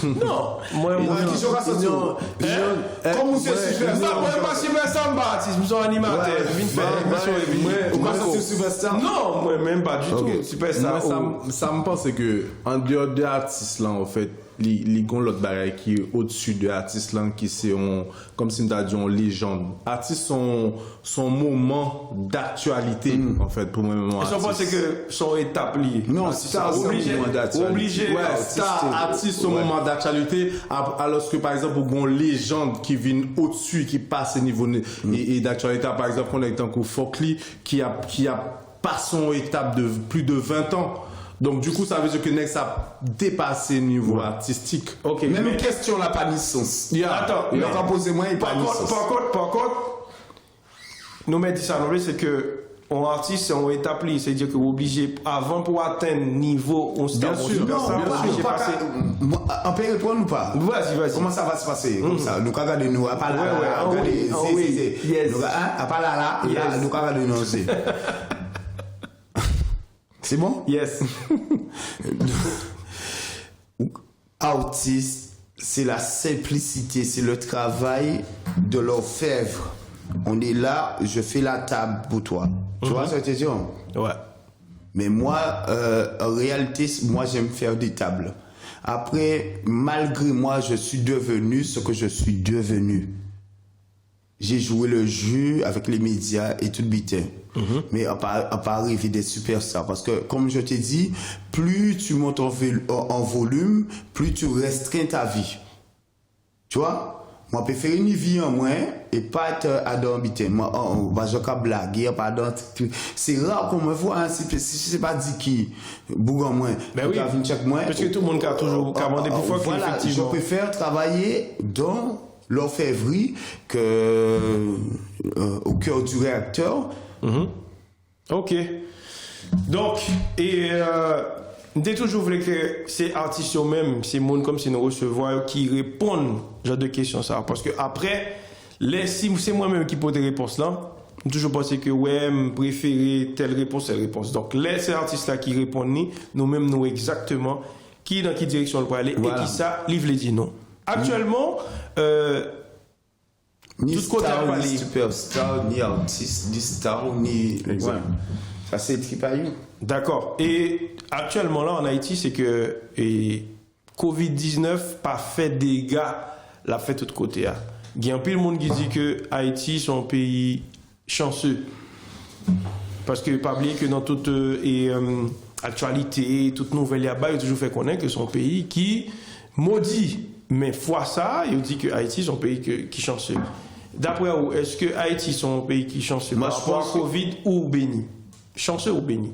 Non, moi, Qui sera ça comme vous êtes superstar, moi, pas superstar, Baptiste, je suis animateur, vite fait. Ou pas sortir superstar? Non, moi, même pas du tout, superstar. Ça me pense que en dehors des artistes là, en fait, li gon l'autre bagaille qui est au-dessus de artiste là qui c'est comme si nous t'a dit en légende. Artiste son moment d'actualité en fait pour moi. Et ça pense que son établi. Non, c'est ça, obligé. obligé. Ouais, star, artiste son moment d'actualité, alors que par exemple, une légende qui vient au-dessus, qui passe au niveau et d'actualité, par exemple, on a été en coup Fokli, qui a passé son étape de plus de 20 ans. Donc, du coup, ça veut dire que Nex a dépassé le niveau artistique. Ok. Même mais- une question n'a pas de sens. Attends, il mais- a posé moi, il Par pas de contre, sens. par contre, nous mettons ça dans le c'est que un artiste on établi, c'est-à-dire que vous obligé avant pour atteindre niveau on Bien sûr, Non, bien pas, sûr. pas, on peut répondre ou pas? Vas-y. Comment ça va se passer? Comme ça, nous regardons nous, à pas là, Ouais, là, ah oui, regardez, ah c'est, oui, c'est, yes. nous, à pas là, Yes. nous regardons nous aussi. C'est bon? Yes. Artiste, c'est la simplicité, c'est le travail de l'orfèvre. On est là, je fais la table pour toi. Tu vois ce que je te dis? Ouais. Mais moi, en réalité, moi, j'aime faire des tables. Après, malgré moi, je suis devenu ce que je suis devenu. J'ai joué le jeu avec les médias et tout le bitin. Mais on pas arrivé des superstars. Parce que, comme je t'ai dit, plus tu montes en volume, plus tu restreins ta vie. Tu vois? Moi, je préfère une vie en moins et pas être à dormir. Moi, je vais blaguer, pardon. C'est rare qu'on me voit, hein, si je ne sais pas dit qui, bouge en moins. Ben oui. Parce que tout le monde a toujours demandé plus fort Voilà, qu'effectivement. je préfère travailler dans l'orfèvrerie que au cœur du réacteur. Ok. Donc, j'ai toujours voulu que ces artistes eux-mêmes, ces mondes comme si nous recevons, qui répondent genre de questions ça. Parce que après, si c'est moi-même qui pose des réponses là, j'ai toujours pensé que ouais, me préférer telle réponse. Donc, ces artistes-là qui répondent, nous-mêmes, nous exactement, qui dans quelle direction on peut aller Voilà. et qui ça, livre les dit non. Actuellement, Ni tout côté à star, parler. ni superstar, ni artiste, ni star, ni... Exact. Ouais. Ça, c'est tripaillou. D'accord. Et actuellement, là, en Haïti, c'est que Covid-19 pas fait dégâts, l'a fait de tout côté. Hein. Il y a un peu de monde qui dit que Haïti, c'est un pays chanceux. Parce que, pas oublier que dans toute actualité, toute nouvelle là-bas, il a toujours fait connaître que c'est un pays qui maudit. Mais fois ça, il dit que Haïti, c'est un pays qui chanceux. D'après vous, est-ce que Haïti, c'est un pays qui chanceux Moi, par je rapport à pense que- Covid ou béni? Chanceux ou béni?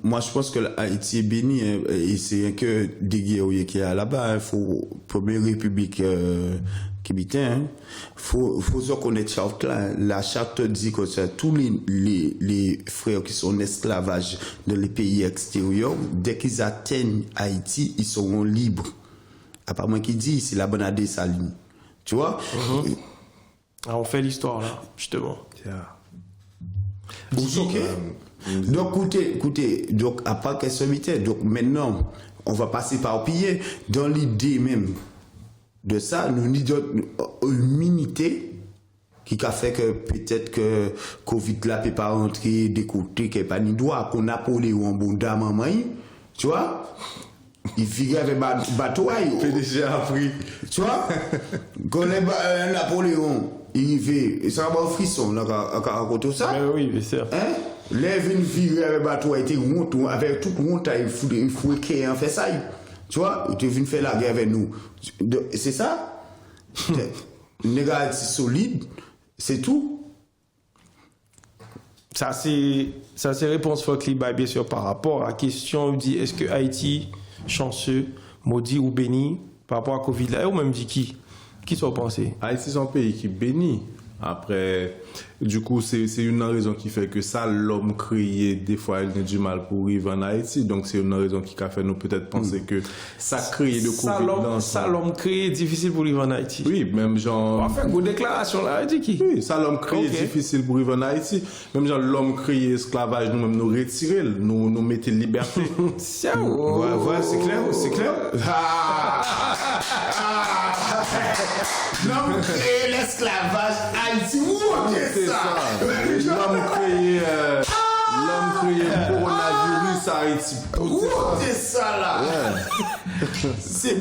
Moi, je pense que Haïti est béni, hein, et c'est que des guerriers qui est là-bas. Il faut, première république, qui bitin, hein. Faut se connaître charte là. La charte dit que c'est tous les frères qui sont en esclavage dans les pays extérieurs, dès qu'ils atteignent Haïti, ils seront libres. Apparemment, qui dit, c'est la bonne année Saline. Tu vois? Alors, on fait l'histoire là, justement. Vous choquez? Donc, écoutez, donc, à part question militaire, donc maintenant, on va passer par piller dans l'idée même de ça, nous avons une unité qui a fait que peut-être que Covid là peut pas rentrer des côtés, qu'il n'y a pas ni droit, qu'on Napoléon en bon dame en main, tu vois? Il virait avec bateau, PDG a pris. tu vois? Quand Napoléon, il vit, et ça va un frisson, là, à côté de ça. Mais oui, bien sûr. Hein? Lève une vie avec bateau a été honte, avec tout honte, il faut qu'il ait fait ça. Tu vois? Tu viens faire la guerre avec nous. C'est ça? Négatif solide, c'est tout. Ça, c'est réponse Fokli, bien sûr, par rapport à la question, dit est-ce que Haïti, chanceux, maudit ou béni, par rapport à Covid là, ou même dit qui? Qui sont pensés? Haïti, c'est un pays qui bénit. Après, du coup, c'est une raison qui fait que ça, l'homme créé, des fois, il a du mal pour vivre en Haïti. Donc, c'est une raison qui a fait nous peut-être penser que ça crée le Covid. Ça, l'homme créé, difficile pour vivre en Haïti. Oui, même genre... On va faire une déclaration là, dit qui? Oui, ça, l'homme créé Ok. difficile pour vivre en Haïti. Même genre, l'homme créé esclavage, nous-mêmes, nous retirer, nous mettons liberté. Voilà, c'est clair, c'est clair. L'homme crée l'esclavage Haïti, où C'est ça. L'homme créé le coronavirus à Haïti. C'est ça là. C'est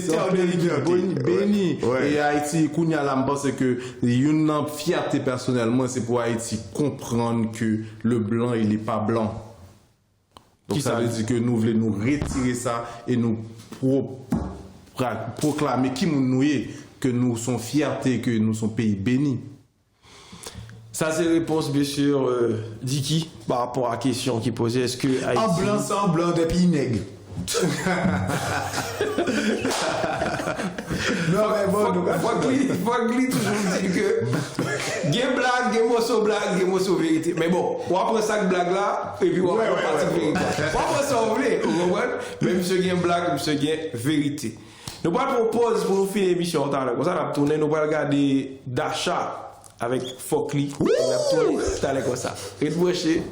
terre de liberté. Béni. Ouais. Et Haïti, Kounia là, je pense que une fierté personnellement, c'est pour Haïti comprendre que le blanc, il n'est pas blanc. Donc Qui ça ça veut dire que nous voulons nous retirer ça et nous proclamer qui nous est, que nous sommes fiertés, que nous sommes pays bénis. Ça, c'est réponse, bien sûr, Dicky, par rapport à la question qui posait. Est-ce que Haïti... En blanc, sans blanc, des pays nègres. Non, mais bon, nous Faut que toujours dire que gen blague, gen morceau blague, gen morceau vérité. Mais bon, on prend ça blague là, et puis on va partir vérité. On prend ça on voulait, vous comprenez? Mais monsieur gen blague, monsieur gen vérité. Nous allons proposer pour nous finir l'émission tout à l'heure. Comme ça, on va tourner, nous allons regarder Dasha avec Fokli. On va tourner tout à l'heure comme ça. Et de brancher.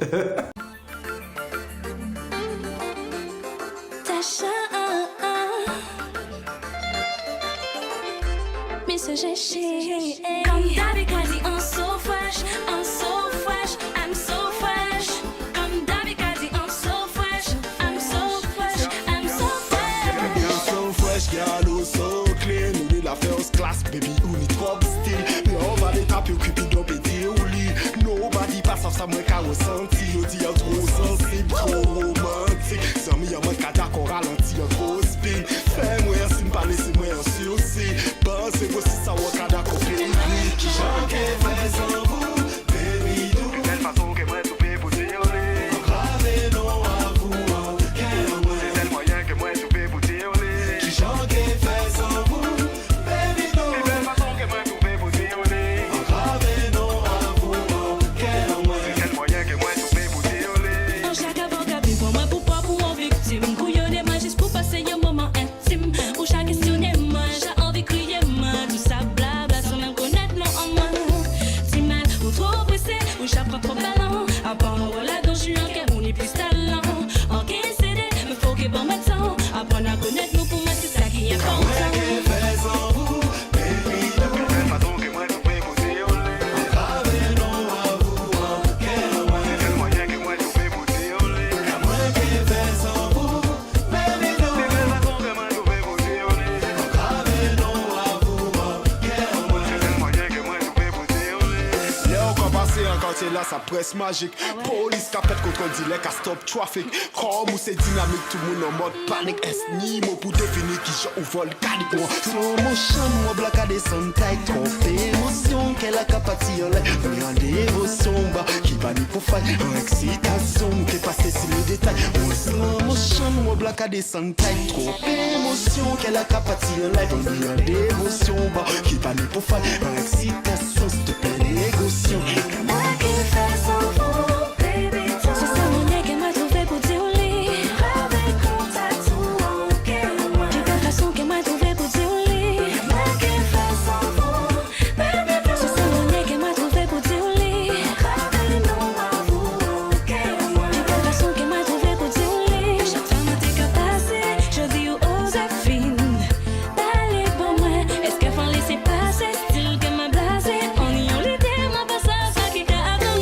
Mr. Jishi. Comme d'habitude, I'm so fresh, I'm so fresh, I'm so fresh. Comme d'habitude, I'm so fresh, I'm so fresh, I'm so fresh. You're so fresh, girl, oh so clean. You need la first class, baby, you need trop style. Nobody tap you, creepy, don't be dearly. Nobody pass off some way, I was senti. You dis, trop sensible, trop romantique. Some me, y'a qu'à d'accord, ralenti, un gros spin. Fais-moi un signe, pas laissez-moi un sursis. Pensez vous si ça va qu'à d'accord, qui j'en fais sans vous, baby, do. Quelle façon que moi, tout peut vous dire, grave non à vous, c'est tel moyen que moi, tout peut vous dire, qui j'en fais sans vous, baby, do. Quelle façon que moi, tout peut vous dire, grave non à vous, c'est tel moyen que moi, tout peut vous dire, En chaque avocat, pour moi, pour pas pour en victime. Couillonner, moi, juste pour passer un moment intime. Ou chaque questionner, moi, j'ai envie de crier, moi. Tout ça, blabla, sans même connaître, non, en moi. Si mal ou trop pressé, ou j'apprends trop ballon. À part là, dont je suis en guerre, on est plus talent. En qu'est CD, mais faut que bon maintenant. Apprendre à connaître nous, pour moi, c'est ça qui est important. fais sans vous, baby, do. Quelle façon que moi, tout peut vous dire, grave non à vous, c'est tel moyen que moi, tout peut vous dire, fais sans vous, baby, do. Quelle façon que moi, tout peut vous dire, grave non à vous, c'est tel moyen que moi, tout peut vous dire. Là, on va passer en quartier là, ça presse magique. Police capette contre le dealer, qu'à stop traffic. Comme où c'est dynamique, tout le monde en mode panique. Est-ce ni mot pour définir qui j'ai ou volcanique? Slow motion, moi blague à descendre taille. Trop d'émotion, qu'elle a capacité en l'air. En dévotion, bah, qui va ni pour faire en excitation. Qui est passé sur le détail. Slow motion, moi blague à descendre taille. Trop d'émotion, qu'elle a capacité en l'air. En dévotion, bah, qui va ni pour faire en excitation. S'il te plaît, négociation. Moi qui fais sans vous, baby, c'est ça mon nez qui m'a trouvé pour dire au lit. Avec contact tout en guerre. J'ai pas façon qui m'a trouvé pour dire au lit. Moi qui fais sans vous, baby, c'est ça mon nez qui m'a trouvé pour dire au lit. Avec non à vous en guerre. J'ai pas façon qui m'a trouvé pour dire au lit. Chaque femme a tes capacités, je dis aux Joséphine. D'aller pour moi, est-ce qu'elle va laisser passer? Style que m'a blasé, on y on l'idée, ma passe à ça qui t'a à moi.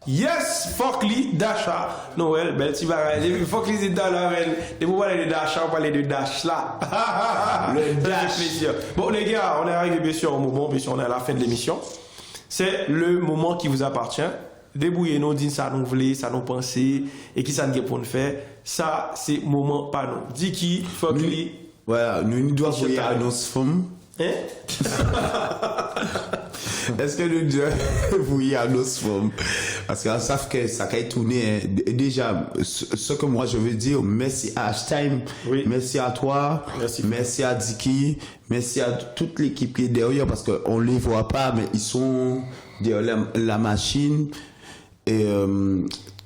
Yes, Fokli, Dasha, Noël, bel petit bagage. Depuis Fokli c'est dans la reine. Depuis vous parlez de Dasha, on parle de Dash là. Le Dash. Plaisir. Bon les gars, on est arrivé bien sûr au moment, bien sûr on est à la fin de l'émission. C'est le moment qui vous appartient. Débrouillez-nous, dites ça nous voulez, ça nous pensez, et qui ça nous pour nous faire. Ça, c'est moment pas nous. Dis qui, Fokli. Voilà, nous devons voir à nos femmes. Hein? Est-ce que nous devons voir à nos femmes? Parce qu'ils savent que ça a tourné. Déjà, ce que moi je veux dire, merci à Hashtime, Oui. merci à toi, Merci. à Diki, merci à toute l'équipe qui est derrière parce qu'on ne les voit pas, mais ils sont derrière la machine. Et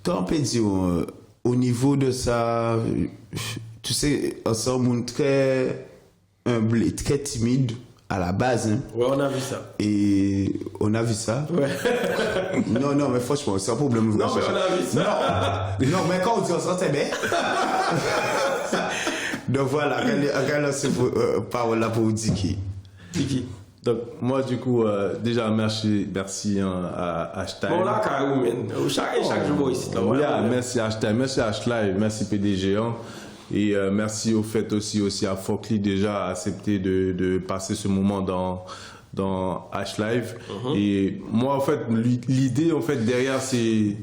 quand on peut dire, au niveau de ça, tu sais, on s'est montré très humble et très timide à la base. Hein. Ouais, on a vu ça. Et on a vu ça. Ouais. Non, mais franchement, c'est un problème. Non, mais on a vu ça. Non, mais quand on dit on s'entend bien. Donc voilà, regarde cette parole là pour Diki. Diki. Donc, moi, du coup, déjà, merci à Hashtag. Bon, là, carrément, chaque jour ici. Là, Voilà, merci Hashtag, merci Hashtag, merci PDG. Hein. Et merci au fait aussi à Fokli déjà accepté de passer ce moment dans H-Live. Et moi, en fait, l'idée, en fait, derrière, c'est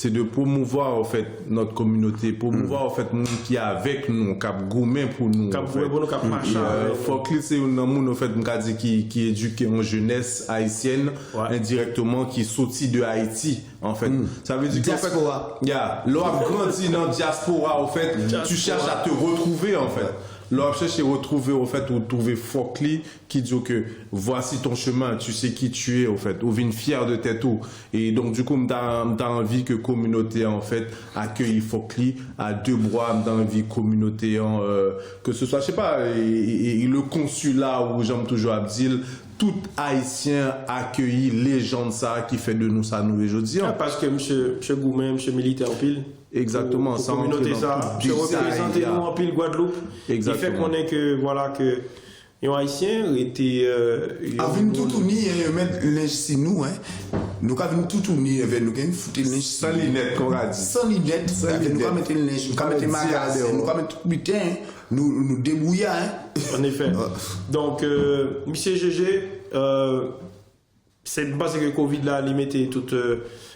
de promouvoir, en fait, notre communauté, promouvoir, en fait, monde qui est avec nous, cap gourmet pour nous. Cap gourmet pour nous, cap machin. Fokli, c'est un monde, en fait, qui est éduqué en jeunesse haïtienne, indirectement, qui est sorti de Haïti, en fait. Ça veut dire qu'en fait, l'on grandi dans la diaspora, en fait, tu cherches à te retrouver, en fait. L'on cherche à retrouver, en fait, ou trouver Fokli qui dit que voici ton chemin, tu sais qui tu es, en fait, ou viens fier de tes tout. Et donc, du coup, t'as envie que communauté, en fait, accueille Fokli à deux bras, t'as envie communauté, que ce soit, je sais pas, et le consulat où j'aime toujours Abdil, tout haïtien accueilli les gens de ça qui fait de nous ça nous aujourd'hui. Parce que monsieur Goumen, monsieur militaire en pile. Exactement, ça communauté ça, monsieur représenter nous en pile Guadeloupe. Exactement. Il fait qu'on est que voilà que les haïtiens étaient avec tout uni mettre linge si nous hein. Nous avons tout uni avec nous gagne foutre linge sans lunettes qu'on a dit. Sans lunettes, nous avons mettre linge, nous avons mettre magasin, nous avons mettre putain, nous débrouiller hein. En effet. Donc monsieur GG c'est parce que Covid là limité toute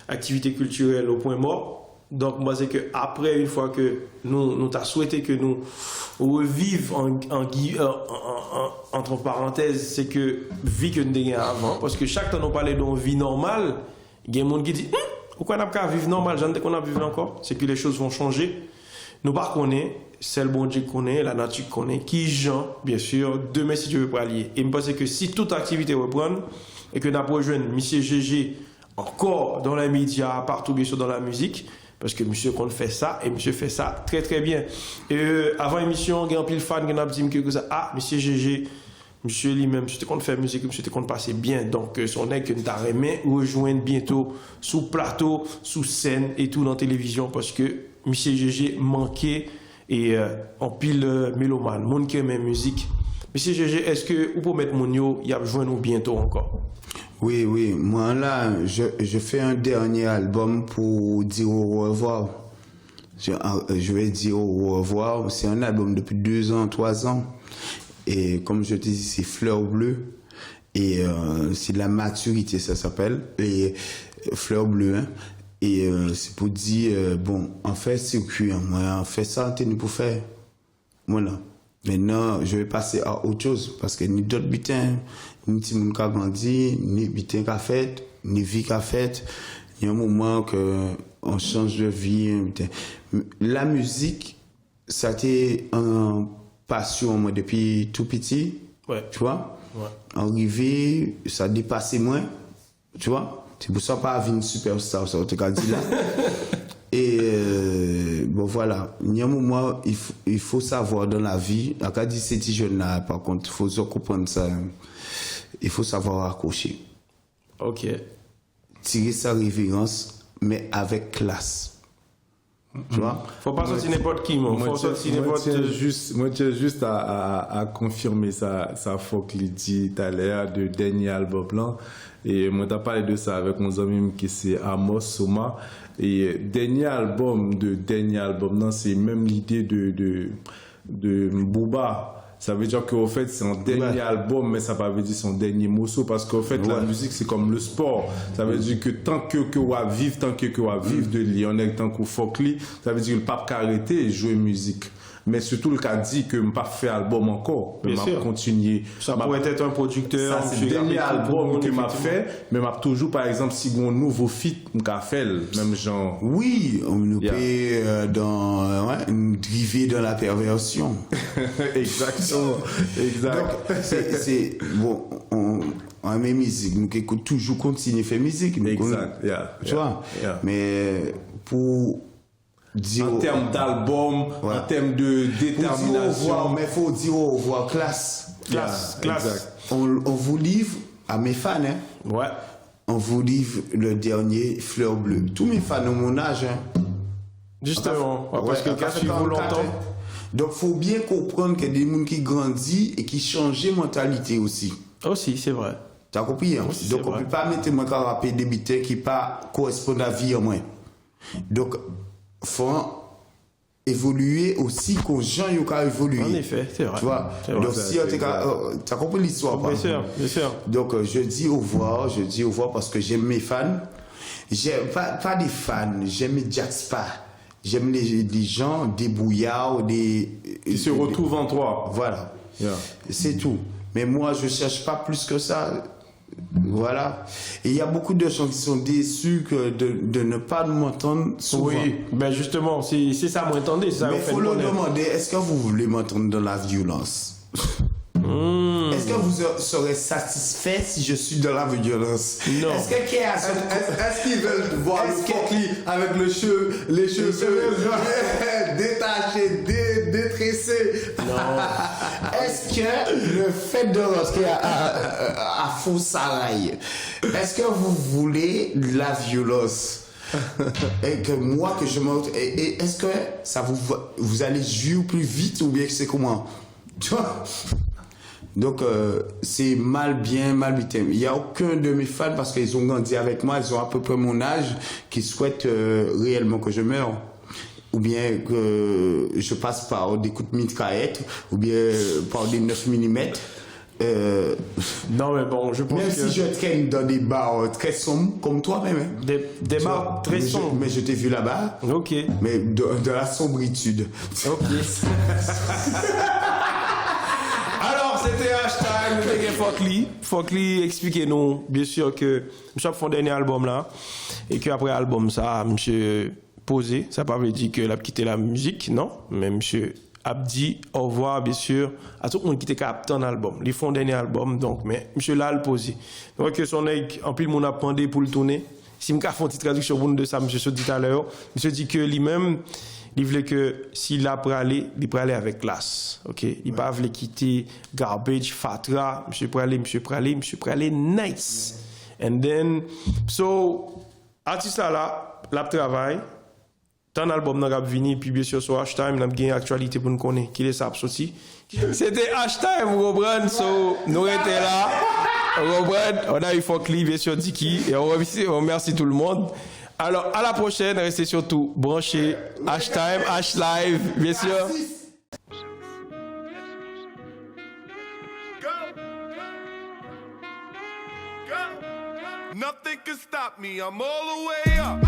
activité culturelle au point mort. Donc, moi, c'est que après, une fois que nous t'as souhaité que nous revivions entre parenthèses, c'est que vie que nous avons avant, parce que chaque temps nous parlait d'une vie normale, il y a des gens qui disent pourquoi on n'a pas vivre normal, j'en ai qu'on a vivre encore, c'est que les choses vont changer. Nous par connaît, c'est le bon Dieu connaît, la nature connaît, qui Jean, bien sûr, demain si tu veux pas allier. Et je pense que si toute activité reprend et que nous avons rejoint monsieur GG encore dans les médias, partout bien sûr dans la musique. Parce que monsieur qu'on fait ça et monsieur fait ça très très bien. Et avant l'émission, il y a un pile fan qui a dit que ça. Ah, monsieur GG, monsieur lui-même, monsieur qu'on fait musique, monsieur qu'on passer bien. Donc son nègre que nous t'a remis rejoindre bientôt sous plateau, sous scène et tout dans la télévision parce que monsieur GG manquait et en pile mélomane, monde qui aime musique. Monsieur GG, est-ce que vous pouvez mettre mon yo, il y a besoin nous bientôt encore? Oui, moi là, je fais un dernier album pour dire au revoir. Je vais dire au revoir. C'est un album depuis 2 ans, 3 ans. Et comme je te dis, c'est Fleur Bleue. Et c'est de la maturité, ça s'appelle. Et Fleur Bleue, hein. Et c'est pour dire, bon, en fait, circuit, moi, en fait ça, t'es pour faire. Voilà. Maintenant, je vais passer à autre chose parce que ni d'autres butins, ni petit monde qui a grandi, ni butin qui a fait, ni vie qui a fait. Il y a un moment que on change de vie. La musique, ça a été une passion moi depuis tout petit. Ouais. Tu vois? Ouais. Arrivé, ça a dépassé moi. Tu vois? C'est pour ça pas une superstar, ça te dit là. Et bon voilà, il y a un moment, il faut savoir dans la vie, à cas dit ces petits jeunes là, par contre, il faut comprendre ça, il faut savoir accrocher. Ok. Tirer sa révérence, mais avec classe. Tu vois? Faut pas sortir n'importe qui, moi. Faut sortir n'importe... Moi, tiens juste à confirmer ça faut qu'il dit tout à l'heure de dernier album là. Et moi, t'as parlé de ça avec mon ami qui c'est Amos Soma. Et dernier album, non, c'est même l'idée de Booba. Ça veut dire qu'au fait, c'est un dernier album, mais ça ne veut pas dire son dernier morceau, parce qu'au fait, la musique, c'est comme le sport. Ça veut dire que tant que on va vivre de Lyon, tant qu'on folk, ça veut dire que le pape n'a arrêté de jouer musique. Mais surtout, le cas dit que je ne pas fait album encore, mais je continuer. Ça pourrait être un producteur. Ça, c'est le dernier album que m'a fait, mais m'a toujours, par exemple, si on nouveau fit, m'a fait même genre. Oui, on nous paie dans une drivée dans la perversion. Exactement. Exact. Donc, c'est bon, on aime musique, nous écoute toujours continuer à faire musique. Exact. Tu vois. Mais pour dire en termes d'album, en termes de détermination. Mais il faut dire au revoir, classe. On vous livre à mes fans, hein. Ouais. On vous livre le dernier Fleur Bleue. Tous mes fans ont mon âge, hein. Justement, parce que quand tu vous longtemps. Donc, il faut bien comprendre qu'il y a des gens qui grandissent et qui changent de mentalité aussi. Aussi, c'est vrai. Tu as compris, hein? Aussi, donc, on ne peut pas mettre moi à rapper des bêtises qui ne correspondent à la vie en moins. Donc, il faut évoluer aussi quand les gens ont évolué. En effet, c'est vrai. Tu vois? Donc, si tu as compris l'histoire, bien sûr, bien sûr. Donc, je dis au revoir parce que j'aime mes fans. J'aime pas des fans, j'aime les Jackspa. J'aime les gens débrouillards, qui se retrouvent en toi. Voilà. C'est tout. Mais moi, je cherche pas plus que ça. Voilà. Et il y a beaucoup de gens qui sont déçus de ne pas m'entendre souvent. Oui, ben justement, c'est ça, moi, entendez. Mais il faut leur demander, est-ce que vous voulez m'entendre dans la violence? Est-ce que vous serez satisfait si je suis dans la violence? Non. Est-ce qu'ils veulent voir le Fokli avec les cheveux détachés, détressés? Non. Est-ce que le fait de rentrer à Fonsarail, est-ce que vous voulez la violence? Et que moi, que je monte, et est-ce que ça vous allez jouer plus vite ou bien que c'est comment? Tu vois? Donc, c'est mal bien. Il n'y a aucun de mes fans, parce qu'ils ont grandi avec moi, ils ont à peu près mon âge, qui souhaitent réellement que je meure. Ou bien que je passe par des coups de mitraillette, ou bien par des 9 mm. Non, mais bon, je pense même si je traîne dans des bars très sombres, comme toi-même. Hein. Des bars très sombres. Mais je t'ai vu là-bas. Ok. Mais de la sombritude. Ok. Alors, c'était hashtag Fokli, expliquez-nous, bien sûr, que monsieur a fait un dernier album là, et qu'après l'album ça, monsieur posé, ça ne veut pas dire qu'il a quitté la musique, non, mais monsieur a dit au revoir, bien sûr, à tout le monde qui était capté dans l'album. Ils font un dernier album, donc, mais monsieur l'a posé. Donc, son œil, en plus, mon a demandé pour le tourner. Si je fais une petite traduction pour nous de ça, monsieur se dit tout à l'heure, monsieur dit que lui-même, il voulait que s'il a pour aller, il peut aller avec classe. OK? Il ne va pas quitter garbage, fatra, monsieur peut aller nice. And then, so, artiste là, la travail, tant d'albums n'a pas venu, puis bien sûr, sur Hashtime, on a gagné actualité pour nous connaître. Qui est ça, sorti? C'était Hashtime, vous comprenez? So, nous étions là, on a eu Fokli, bien sûr, Diki, et on remercie tout le monde. Alors, à la prochaine, restez surtout branchés. Hashtime, Hashlive, bien sûr. Nothing can stop me, I'm all the way up.